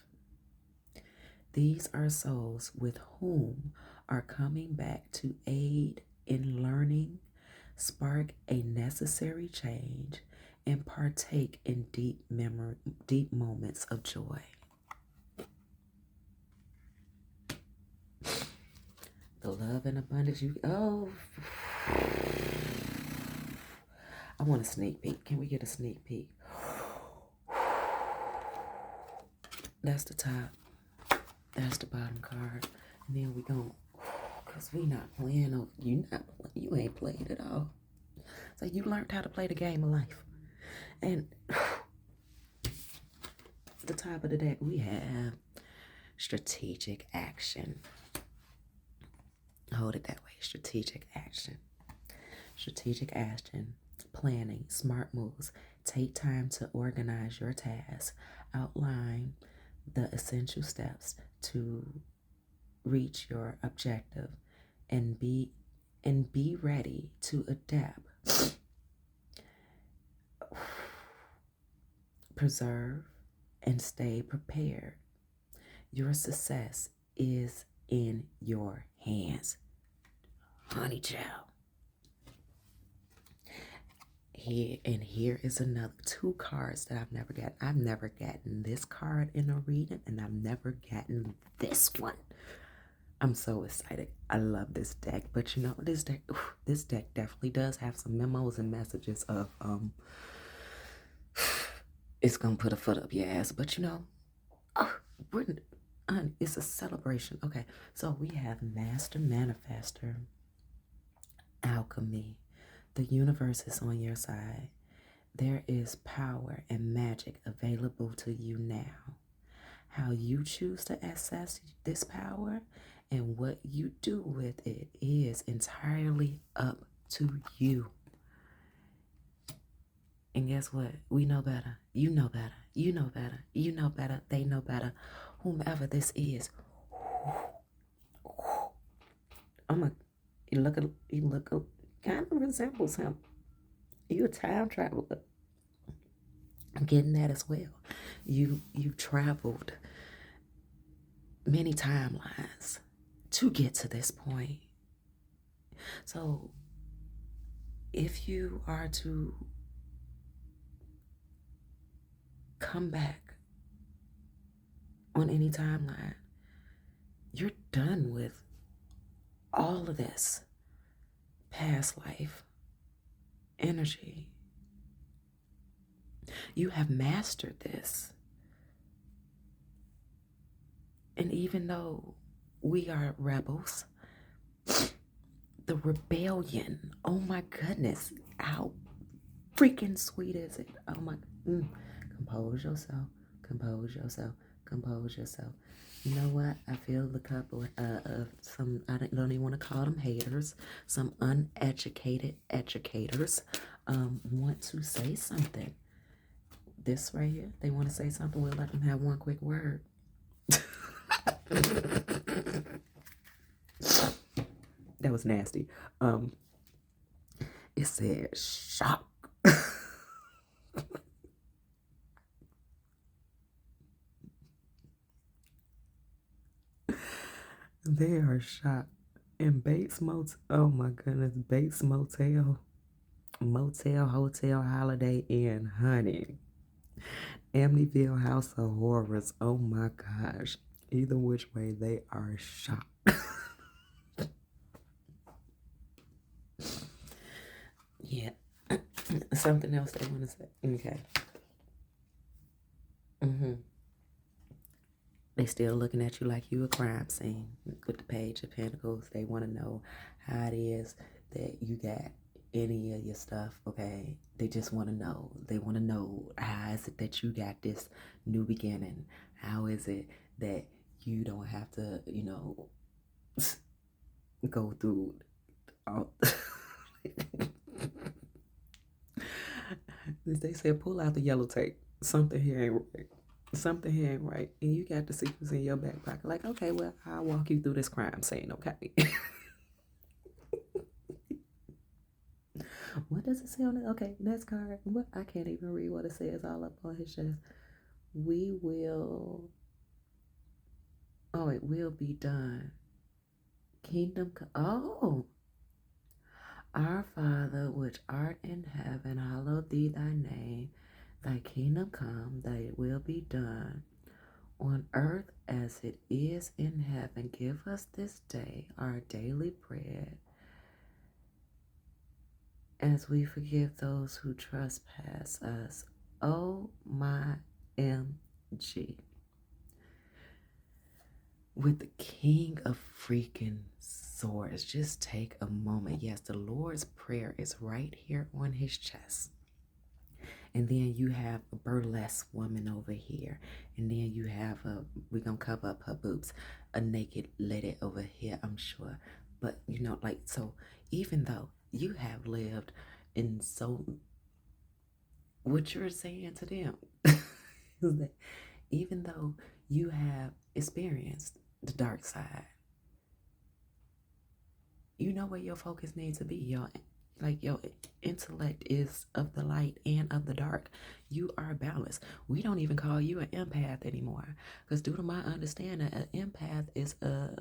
These are souls with whom are coming back to aid in learning, spark a necessary change, and partake in deep moments of joy. The love and abundance I want a sneak peek. Can we get a sneak peek? That's the top. That's the bottom card. And then we gon' cause we not playing. You ain't played at all. So you learned how to play the game of life. And the top of the deck we have strategic action. Hold it that way. Strategic action. Strategic action. Planning. Smart moves. Take time to organize your tasks. Outline the essential steps to reach your objective and be ready to adapt. Preserve and stay prepared. Your success is in your hands. Honey child. Here is another 2 cards that I've never gotten. I've never gotten this card in a reading, and I've never gotten this one. I'm so excited. I love this deck, but you know, this deck definitely does have some memos and messages of it's gonna put a foot up your ass, but you know, it's a celebration. Okay, so we have Master Manifester, Alchemy. The universe is on your side. There is power and magic available to you now. How you choose to access this power and what you do with it is entirely up to you. And guess what? We know better. You know better. You know better. You know better. They know better. Whomever this is. You look kind of resembles him. You're a time traveler. I'm getting that as well. You traveled many timelines to get to this point. So if you are to come back on any timeline, you're done with all of this past life energy. You have mastered this. And even though we are rebels, the rebellion, oh my goodness, how freaking sweet is it? Oh my, compose yourself, compose yourself, compose yourself. You know what? I feel the couple of some, I don't even want to call them haters, some uneducated educators want to say something. This right here, they want to say something, we'll let them have one quick word. That was nasty. It said shock. They are shocked. And Bates Motel, oh my goodness, Bates Motel, Hotel, Holiday Inn, honey. Amityville House of Horrors, oh my gosh. Either which way, they are shocked. Yeah. Something else they want to say. Okay. They still looking at you like you a crime scene with the Page of Pentacles. They want to know how it is that you got any of your stuff, okay? They just want to know. They want to know, how is it that you got this new beginning? How is it that you don't have to, go through all... They said, pull out the yellow tape. Something here ain't right. Something here ain't right. And you got the secrets in your back pocket. Like, okay, well, I'll walk you through this crime scene, okay? What does it say on it? Okay, next card. What? I can't even read what it says all up on his chest. We will... Oh, it will be done. Kingdom... Oh! Our Father, which art in heaven, hallowed be thy name. Thy kingdom come, thy will be done on earth as it is in heaven. Give us this day our daily bread, as we forgive those who trespass us. Oh my MG. With the King of freaking swords, just take a moment. Yes, the Lord's Prayer is right here on his chest. And then you have a burlesque woman over here. And then you have we're going to cover up her boobs, a naked lady over here, I'm sure. But, so even though you have lived in what you're saying to them is that even though you have experienced the dark side, you know where your focus needs to be. Your intellect is of the light and of the dark. You are balanced. We don't even call you an empath anymore, because due to my understanding, an empath is a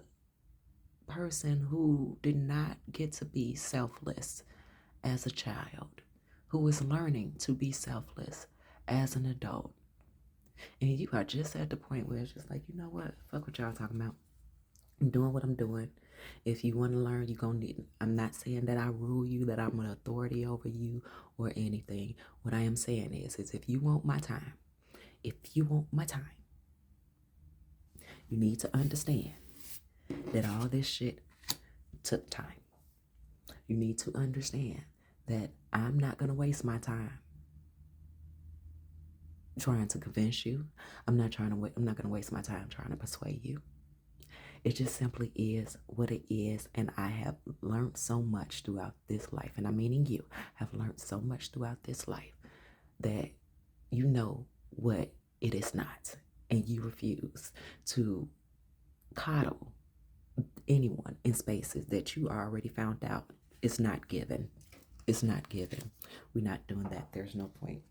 person who did not get to be selfless as a child, who is learning to be selfless as an adult. And you are just at the point where it's just like, you know what? Fuck what y'all talking about. I'm doing what I'm doing. If you want to learn, you're going to need. I'm not saying that I rule you, that I'm an authority over you or anything. What I am saying is if you want my time, you need to understand that all this shit took time. You need to understand that I'm not going to waste my time trying to convince you. I'm not going to waste my time trying to persuade you. It just simply is what it is. And I have learned so much throughout this life. And I'm meaning you have learned so much throughout this life that you know what it is not. And you refuse to coddle anyone in spaces that you already found out is not given. It's not given. We're not doing that. There's no point.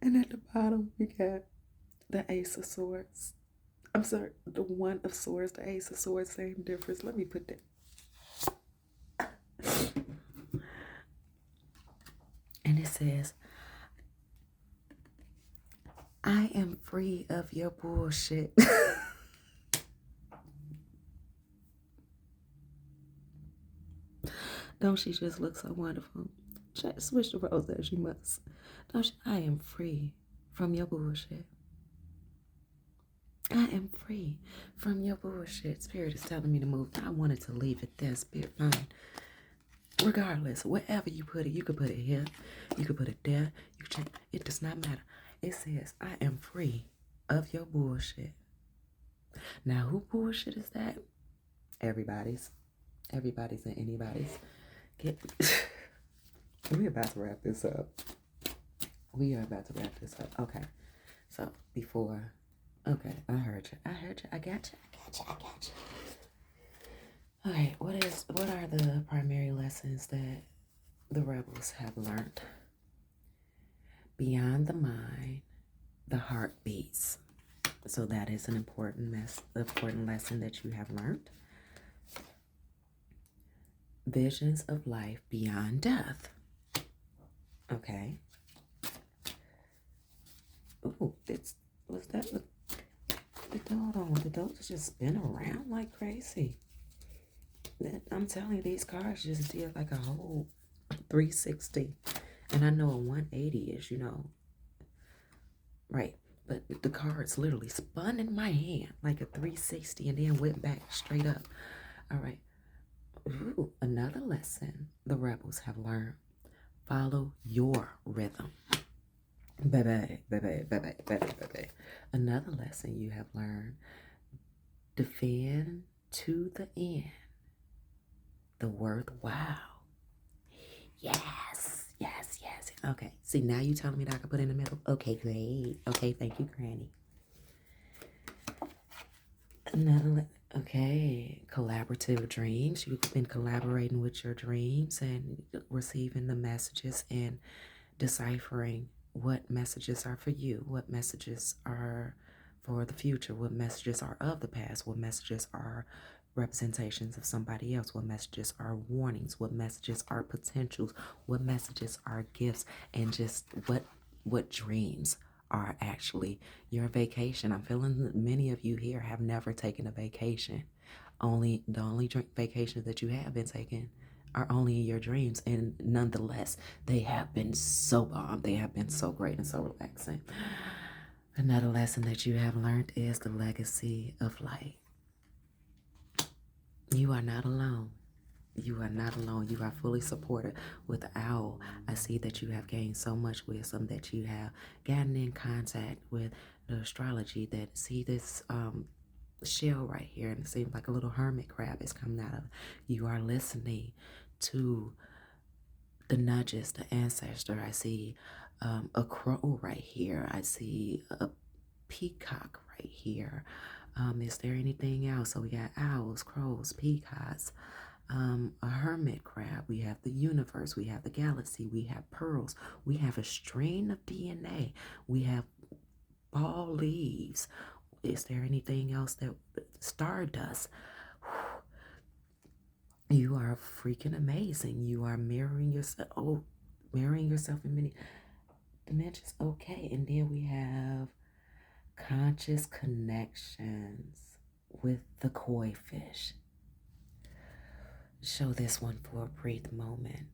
And at the bottom, we got the Ace of Swords. I'm sorry, the One of Swords, the Ace of Swords, same difference. Let me put that. And it says, I am free of your bullshit. Don't she just look so wonderful? Switch the roles as you must. Don't she? I am free from your bullshit. I am free from your bullshit. Spirit is telling me to move. I wanted to leave it there. Spirit, fine. Regardless, wherever you put it, you could put it here, you could put it there, you can check. It does not matter. It says, I am free of your bullshit. Now, who bullshit is that? Everybody's and anybody's. We're about to wrap this up. Okay. So okay, I heard you. I got you. All right, what are the primary lessons that the rebels have learned? Beyond the mind, the heart beats. So that is an important lesson that you have learned. Visions of life beyond death. Okay. Ooh, was that the dog? The dogs just spin around like crazy. I'm telling you, these cars just did like a whole 360. And I know a 180 is, right. But the cards literally spun in my hand like a 360 and then went back straight up. All right. Ooh, another lesson the rebels have learned. Follow your rhythm. Baby. Another lesson you have learned. Defend to the end the worthwhile. Yes. Okay. See, now you telling me that I can put in the middle? Okay, great. Okay, thank you, Granny. Okay, collaborative dreams. You've been collaborating with your dreams and receiving the messages and deciphering what messages are for you, what messages are for the future, what messages are of the past, what messages are representations of somebody else? What messages are warnings? What messages are potentials? What messages are gifts? And just what dreams are actually your vacation? I'm feeling that many of you here have never taken a vacation. The only vacations that you have been taking are only in your dreams, and nonetheless, they have been so bomb. They have been so great and so relaxing. Another lesson that you have learned is the legacy of light. You are not alone. You are not alone. You are fully supported with the owl. I see that you have gained so much wisdom, that you have gotten in contact with the astrology, that see this shell right here, and it seems like a little hermit crab is coming out of it. You are listening to the nudges, the ancestor. I see a crow right here. I see a peacock right here. Is there anything else? So we got owls, crows, peacocks, a hermit crab. We have the universe. We have the galaxy. We have pearls. We have a strain of DNA. We have ball leaves. Is there anything else? That stardust? You are freaking amazing. You are mirroring yourself. Oh, mirroring yourself in many dimensions. Okay, and then we have conscious connections with the koi fish. Show this one for a brief moment.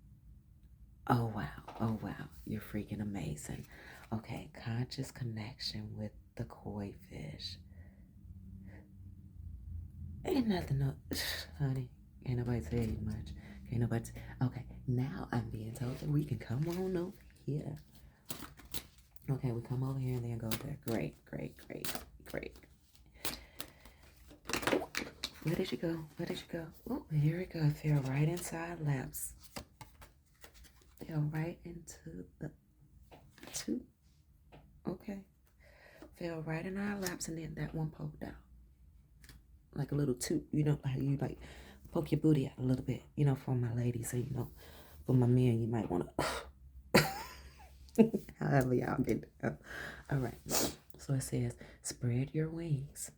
Oh wow, oh wow, you're freaking amazing. Okay, conscious connection with the koi fish. Ain't nothing else, honey. Ain't nobody tell you much. Ain't nobody. Okay, now I'm being told that we can come on over here. Okay, we come over here and then go there. Great, great, great, great. Where did you go? Where did you go? Oh, here we go. Fell right inside laps. Fell right into the two. Okay. Fell right in our laps, and then that one poked out. Like a little toot. You know, how you like poke your booty out a little bit. You know, for my ladies. So, you know, for my men, you might want to. However y'all get down. All right. So it says, spread your wings.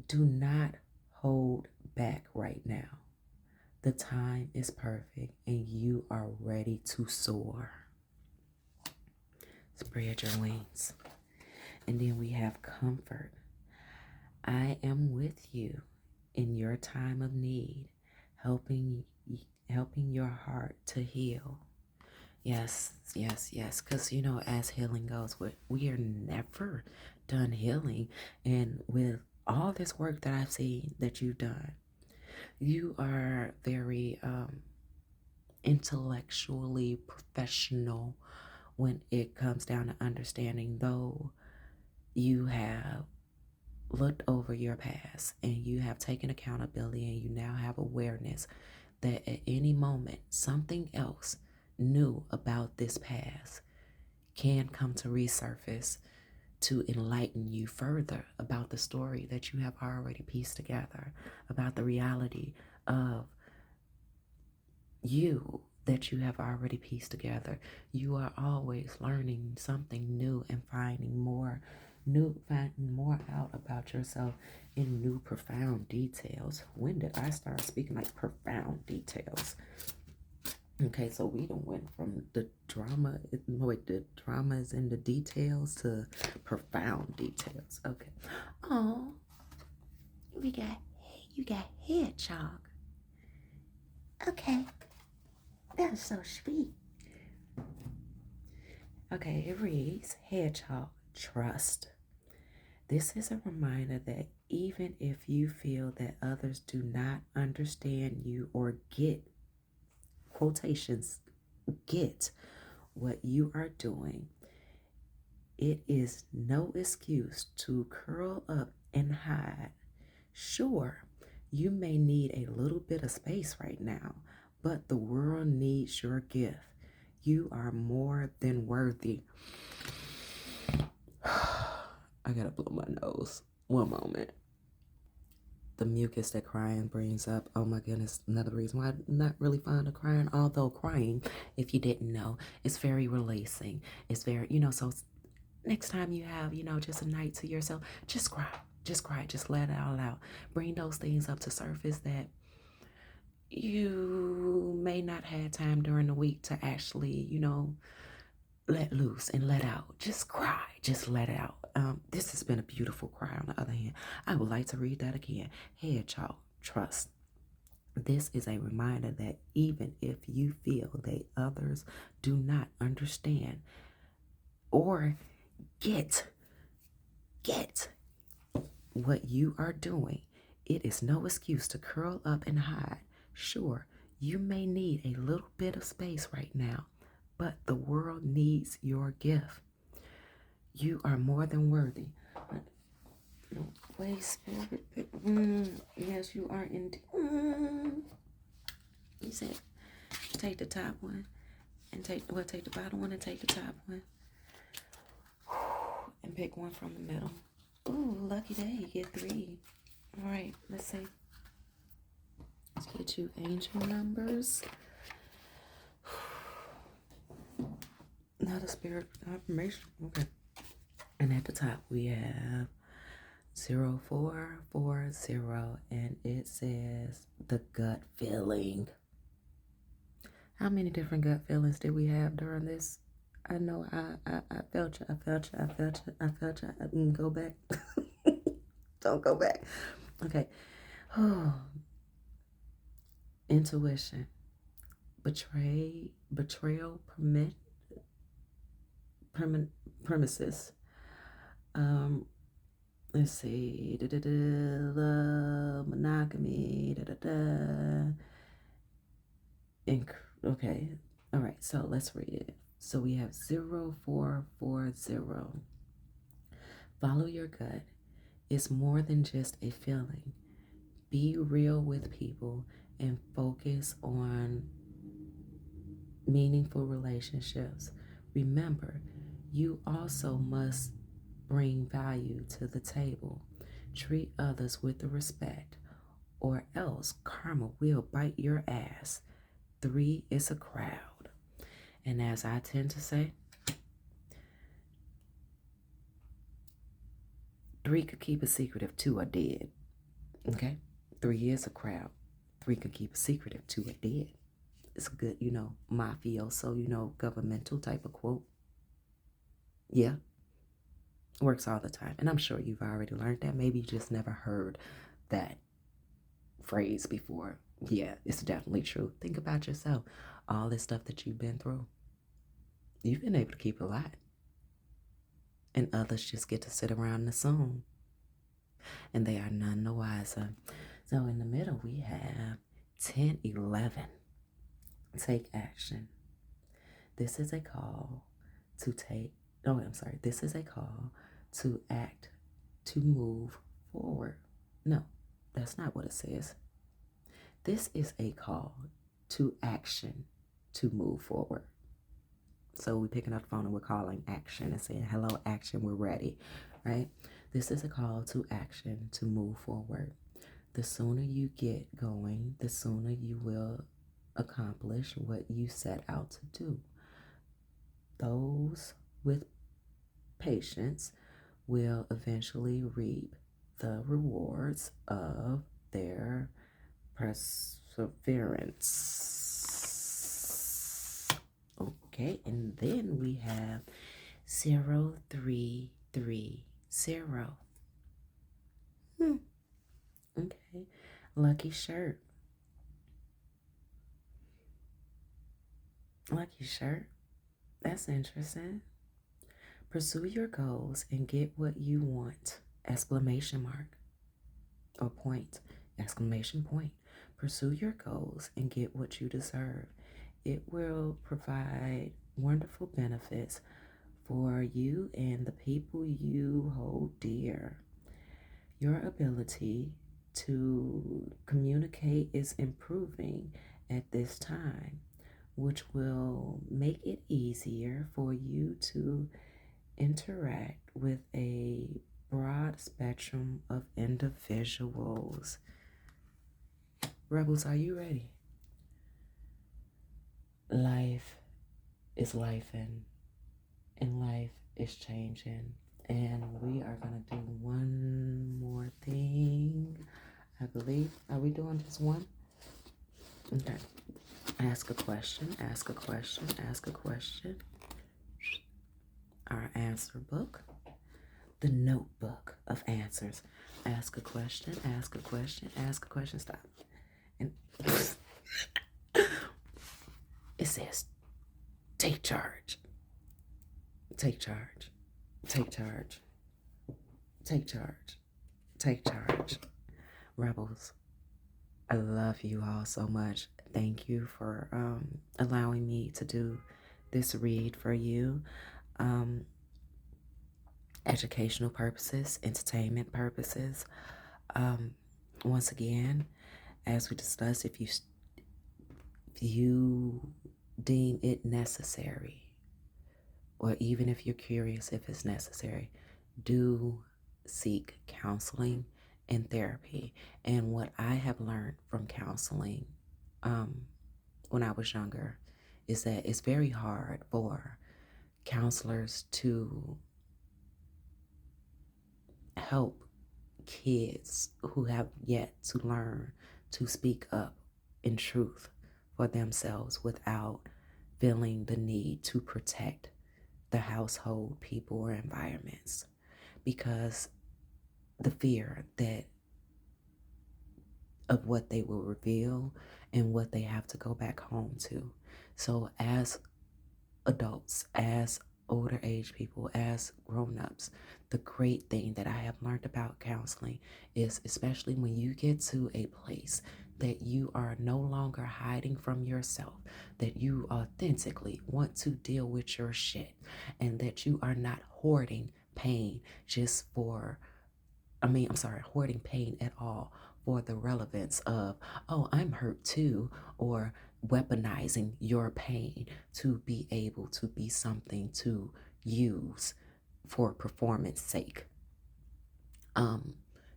Do not hold back right now. The time is perfect and you are ready to soar. Spread your wings. And then we have comfort. I am with you in your time of need, helping your heart to heal. Yes, yes, yes. Because, you know, as healing goes, we are never done healing. And with all this work that I've seen that you've done, you are very intellectually professional when it comes down to understanding, though you have looked over your past and you have taken accountability and you now have awareness that at any moment something else new about this past can come to resurface to enlighten you further about the story that you have already pieced together, about the reality of you that you have already pieced together. You are always learning something new and finding more out about yourself in new profound details. When did I start speaking like profound details? Okay, so we done went from the drama is in the details to profound details. Okay. Oh, you got hedgehog. Okay, that's so sweet. Okay, it reads, hedgehog, trust. This is a reminder that even if you feel that others do not understand you or get what you are doing, it is no excuse to curl up and hide. Sure, you may need a little bit of space right now, but the world needs your gift. You are more than worthy. I gotta blow my nose. One moment. The mucus that crying brings up. Oh my goodness, another reason why I'm not really fond of crying. Although crying, if you didn't know, is very releasing. It's very, so next time you have, just a night to yourself, just cry. Just cry. Just let it all out. Bring those things up to surface that you may not have time during the week to actually, let loose and let out. Just cry. Just let it out. This has been a beautiful cry. On the other hand, I would like to read that again. Head, y'all. Trust. This is a reminder that even if you feel that others do not understand or get what you are doing, it is no excuse to curl up and hide. Sure, you may need a little bit of space right now, but the world needs your gift. You are more than worthy. Way spirit. Yes, you are indeed. You said take the top one and take the bottom one and take the top one. And pick one from the middle. Ooh, lucky day, you get 3. All right, let's see. Let's get you angel numbers. Not a spirit confirmation. Okay. And at the top we have 0440, and it says the gut feeling. How many different gut feelings did we have during this? I know I felt you. I felt you. I felt you. I felt you. I can go back. Don't go back. Okay. Oh. Intuition. Betrayal, premises. Let's see. Love, monogamy. Okay. All right. So let's read it. So we have 0440. Follow your gut. It's more than just a feeling. Be real with people and focus on meaningful relationships. Remember, you also must bring value to the table. Treat others with respect, or else karma will bite your ass. 3 is a crowd. And as I tend to say, 3 could keep a secret if 2 are dead. Okay? 3 is a crowd. 3 could keep a secret if 2 are dead. It's a good, mafioso, governmental type of quote. Yeah. Works all the time. And I'm sure you've already learned that. Maybe you just never heard that phrase before. Yeah, it's definitely true. Think about yourself. All this stuff that you've been through. You've been able to keep a lot. And others just get to sit around and assume. And they are none the wiser. So in the middle, we have 1011. Take action. This is a call to This is a call to act, to move forward. No, that's not what it says. This is a call to action, to move forward. So we're picking up the phone and we're calling action and saying, hello, action, we're ready, right? This is a call to action, to move forward. The sooner you get going, the sooner you will accomplish what you set out to do. Those with patience will eventually reap the rewards of their perseverance. Okay, and then we have 0330. Okay, lucky shirt. Lucky shirt. That's interesting. Pursue your goals and get what you want. Exclamation mark. Or point. Exclamation point. Pursue your goals and get what you deserve. It will provide wonderful benefits for you and the people you hold dear. Your ability to communicate is improving at this time, which will make it easier for you to interact with a broad spectrum of individuals. Rebels, are you ready? Life is lifing, and life is changing, And we are going to do one more thing. I believe. Are we doing just one? Okay. Ask a question, ask a question, ask a question. Our answer book, the notebook of answers. Ask a question, ask a question, ask a question. Stop. And it says, take charge. Take charge. Take charge. Take charge. Take charge. Rebels, I love you all so much. Thank you for allowing me to do this read for you. Educational purposes, entertainment purposes. Once again, as we discussed, if you deem it necessary, or even if you're curious if it's necessary, do seek counseling and therapy. And what I have learned from counseling when I was younger is that it's very hard for counselors to help kids who have yet to learn to speak up in truth for themselves without feeling the need to protect the household, people, or environments, because the fear that of what they will reveal and what they have to go back home to. So as adults, as older age people, as grown-ups, the great thing that I have learned about counseling is, especially when you get to a place that you are no longer hiding from yourself, that you authentically want to deal with your shit, and that you are not hoarding pain just for, hoarding pain at all for the relevance of, oh, I'm hurt too, or weaponizing your pain to be able to be something to use for performance sake.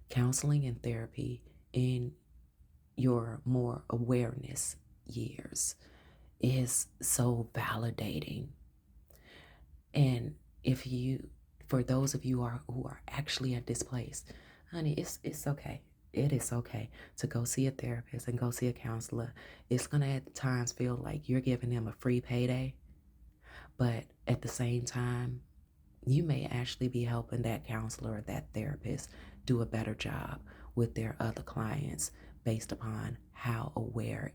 Counseling and therapy in your more awareness years is so validating. And if you, for those of you who are actually at this place, honey, it's okay. It is okay to go see a therapist and go see a counselor. It's going to at times feel like you're giving them a free payday, but at the same time, you may actually be helping that counselor or that therapist do a better job with their other clients based upon how aware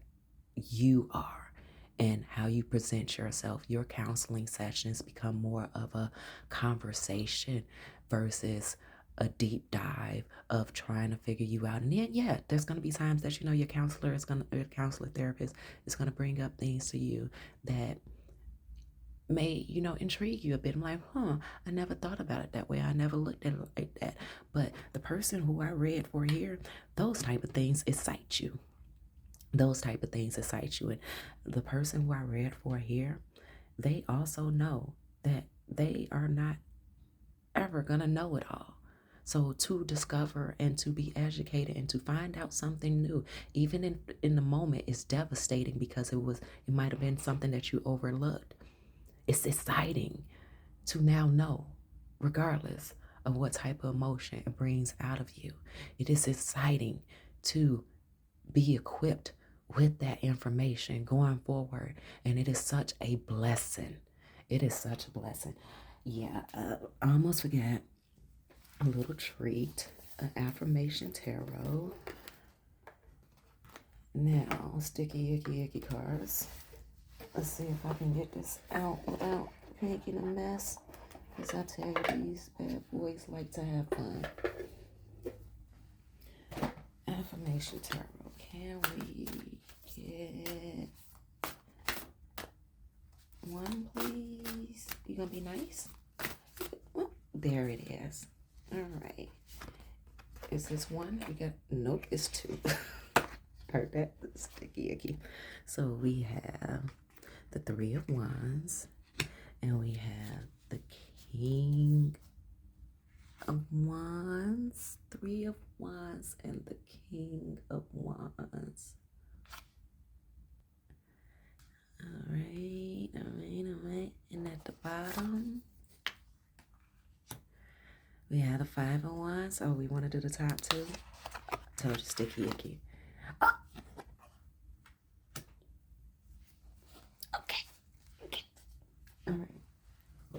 you are and how you present yourself. Your counseling sessions become more of a conversation versus a deep dive of trying to figure you out. And then, yeah, there's going to be times that, your counselor therapist is going to bring up things to you that may, intrigue you a bit. I'm like, I never thought about it that way. I never looked at it like that. But the person who I read for here, those type of things excite you. Those type of things excite you. And the person who I read for here, they also know that they are not ever going to know it all. So to discover and to be educated and to find out something new, even in the moment, is devastating because it might have been something that you overlooked. It's exciting to now know, regardless of what type of emotion it brings out of you. It is exciting to be equipped with that information going forward. And it is such a blessing. It is such a blessing. Yeah, I almost forgot a little treat, an affirmation tarot. Now, sticky, icky cards. Let's see if I can get this out without making a mess. Because I tell you, these bad boys like to have fun. Affirmation tarot. Can we get one, please? You gonna be nice? Oh, there it is. All right. Is this one? Nope, it's two. Heard that? Sticky icky. So we have the Three of Wands, and we have the King of Wands, Three of Wands, and the King of Wands. All right. And at the bottom, We had the 501, so we want to do the top two. Told you, sticky icky. Oh, okay. All right.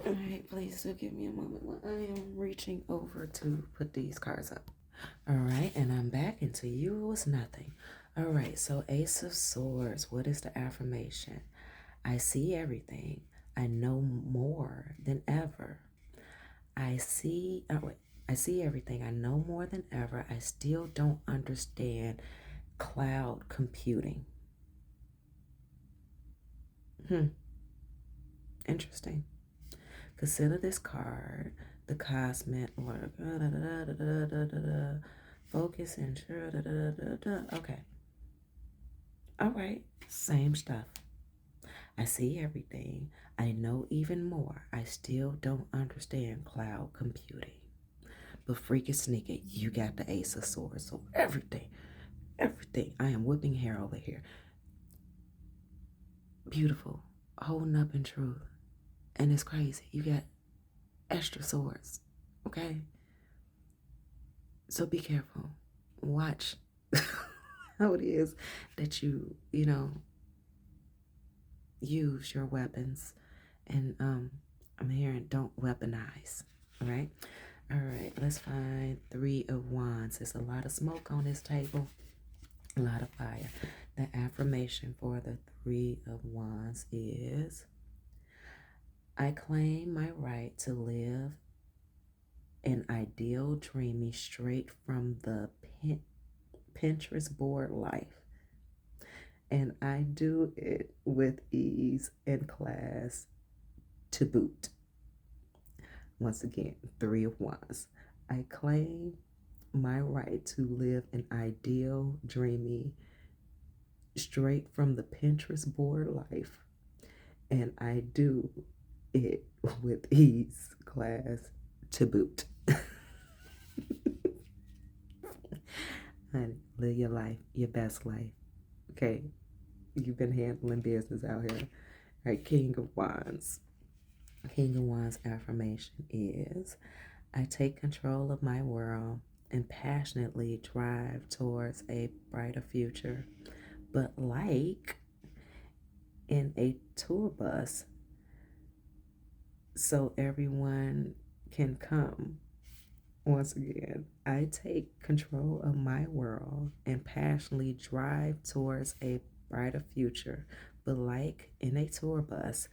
All right, please do give me a moment while I am reaching over to put these cards up. All right, and I'm back, and to you it was nothing. All right, so Ace of Swords, what is the affirmation? I see everything. I know more than ever. I see everything. I know more than ever. I still don't understand cloud computing. Interesting. Consider this card the cosmic or focus and okay. All right. Same stuff. I see everything. I know even more. I still don't understand cloud computing. But freaking sneaky, you got the Ace of Swords. So everything. I am whipping hair over here. Beautiful. Holding up in truth. And it's crazy. You got extra swords. Okay? So be careful. Watch how it is that you use your weapons. And I'm hearing don't weaponize. All right? All right, let's find 3 of Wands. There's a lot of smoke on this table. A lot of fire. The affirmation for the 3 of Wands is I claim my right to live an ideal, dreamy, straight from the Pinterest board life. And I do it with ease and class to boot. Once again, 3 of Wands. I claim my right to live an ideal, dreamy, straight from the Pinterest board life. And I do it with ease, class to boot. Honey, live your life, your best life. Okay, you've been handling business out here. All right, King of Wands. King of Wands affirmation is I take control of my world and passionately drive towards a brighter future. But like in a tour bus, so everyone can come. Once again, I take control of my world and passionately drive towards a brighter future. But like in a tour bus,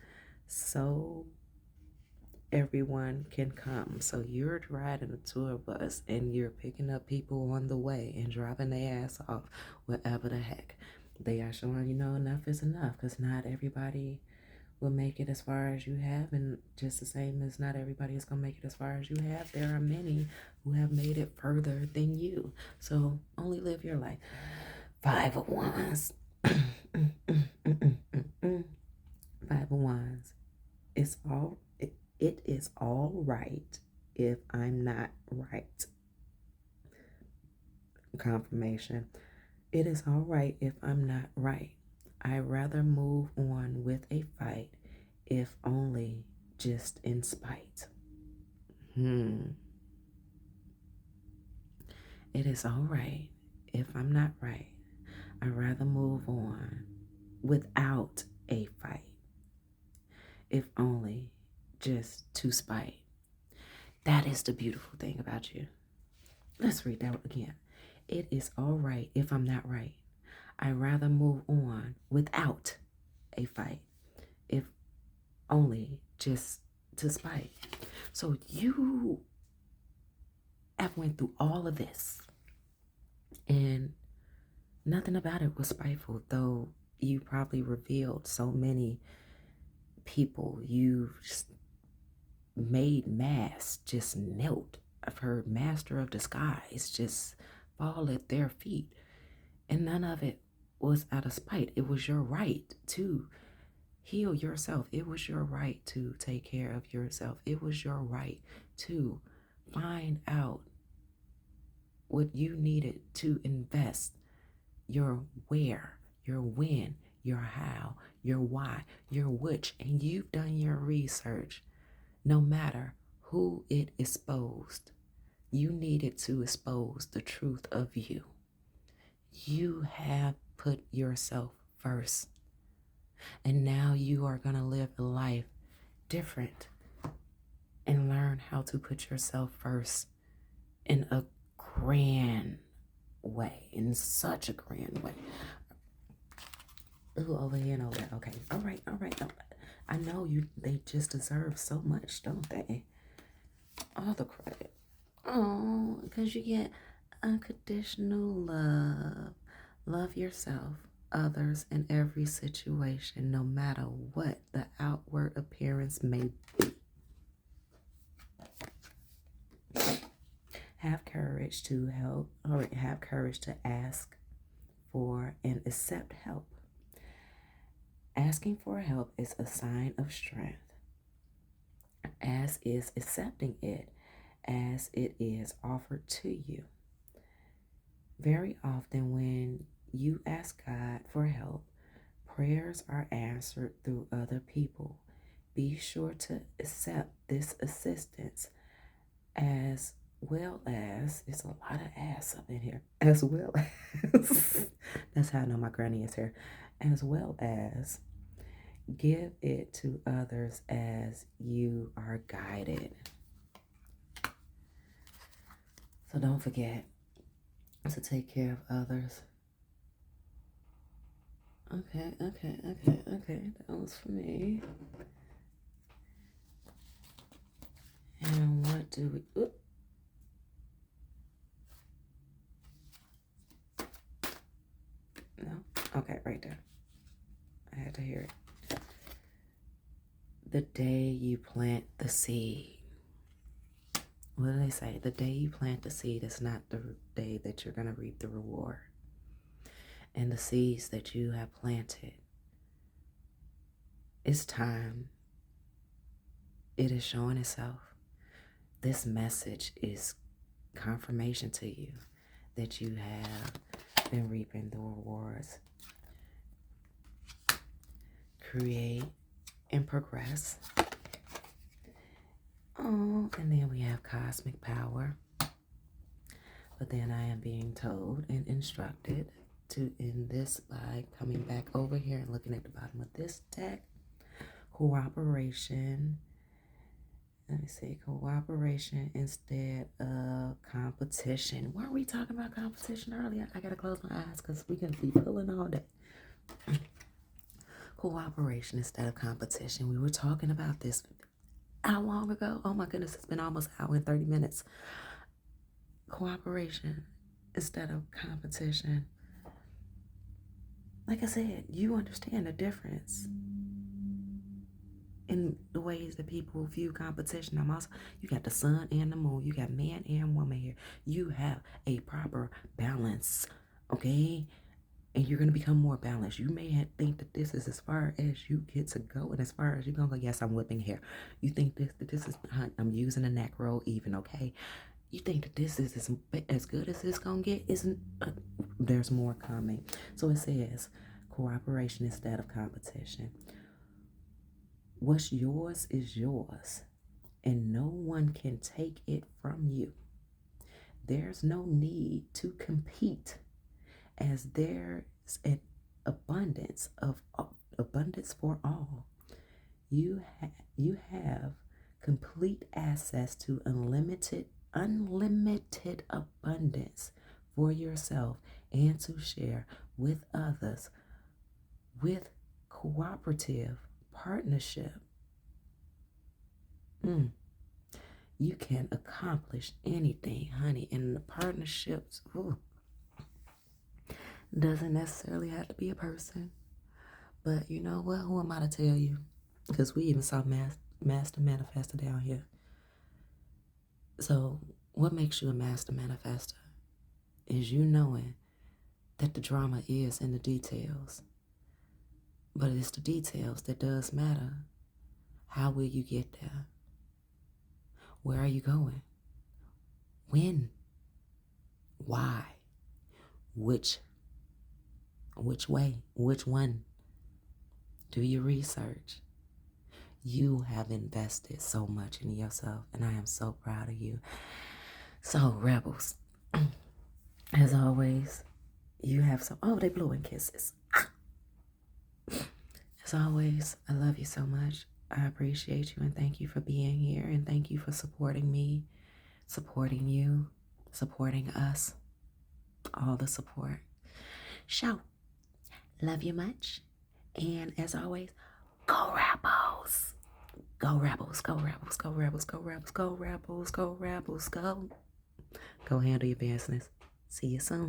so everyone can come. So you're riding a tour bus and you're picking up people on the way and dropping their ass off whatever the heck. They are showing enough is enough because not everybody will make it as far as you have, and just the same as not everybody is going to make it as far as you have, there are many who have made it further than you. So only live your life. 5 of Wands. 5 of Wands. It is all right if I'm not right. Confirmation. It is all right if I'm not right. I'd rather move on with a fight, if only just in spite. It is all right if I'm not right. I'd rather move on without a fight, if only just to spite. That is the beautiful thing about you. Let's read that again. It is all right if I'm not right. I'd rather move on without a fight, if only just to spite. So you have went through all of this and nothing about it was spiteful, though you probably revealed so many people. You made masks just melt. I've heard master of disguise just fall at their feet. And none of it was out of spite. It was your right to heal yourself. It was your right to take care of yourself. It was your right to find out what you needed to invest your where, your when, your how, your why, your which, and you've done your research no matter who it exposed. You needed to expose the truth of you. You have put yourself first. And now you are going to live a life different and learn how to put yourself first in a grand way, in such a grand way. Ooh, over here and over there. Okay. All right. All right. I know they just deserve so much, don't they? All the credit. Oh, because you get unconditional love. Love yourself, others, in every situation, no matter what the outward appearance may be. Have courage to help, or have courage to ask for and accept help. Asking for help is a sign of strength, as is accepting it as it is offered to you. Very often, when you ask God for help, prayers are answered through other people. Be sure to accept this assistance, as well as, it's a lot of ass up in here, as well as, that's how I know my granny is here, as well as give it to others as you are guided. So don't forget to take care of others. Okay. That was for me. And what do we... Oop. No? Okay, right there. I had to hear it. The day you plant the seed. What do they say? The day you plant the seed is not the day that you're going to reap the reward. And the seeds that you have planted, it's time. It is showing itself. This message is confirmation to you that you have been reaping the rewards. Create and progress. Oh, and then we have cosmic power. But then I am being told and instructed to end this by coming back over here and looking at the bottom of this deck. Cooperation. Let me see. Cooperation instead of competition. Weren't we talking about competition earlier? I got to close my eyes because we can be pulling all day. Cooperation instead of competition. We were talking about this how long ago? Oh my goodness, it's been almost an hour and 30 minutes. Cooperation instead of competition. Like I said, you understand the difference in the ways that people view competition. You got the sun and the moon. You got man and woman here. You have a proper balance, okay? And you're going to become more balanced. You may think that this is as far as you get to go, and as far as you're going to go, yes, I'm whipping here. You think this is, I'm using a neck roll even, okay? You think that this is as good as it's going to get? There's more coming. So it says cooperation instead of competition. What's yours is yours, and no one can take it from you. There's no need to compete, as there's an abundance for all. You have complete access to unlimited abundance for yourself and to share with others with cooperative partnership. You can accomplish anything, honey. And the partnerships doesn't necessarily have to be a person. But you know what? Who am I to tell you? Because we even saw Master Manifestor down here. So what makes you a Master Manifestor is you knowing that the drama is in the details. But it's the details that does matter. How will you get there? Where are you going? When? Why? Which way? Which one? Do your research. You have invested so much in yourself, and I am so proud of you. So, Rebels, as always, you have some. Oh, they blowing kisses. As always, I love you so much. I appreciate you and thank you for being here and thank you for supporting me, supporting you, supporting us, all the support. So, love you much. And as always, go Rebels. Go Rebels, go Rebels, go Rebels, go Rebels, go Rebels, go Rebels, go. Go handle your business. See you soon.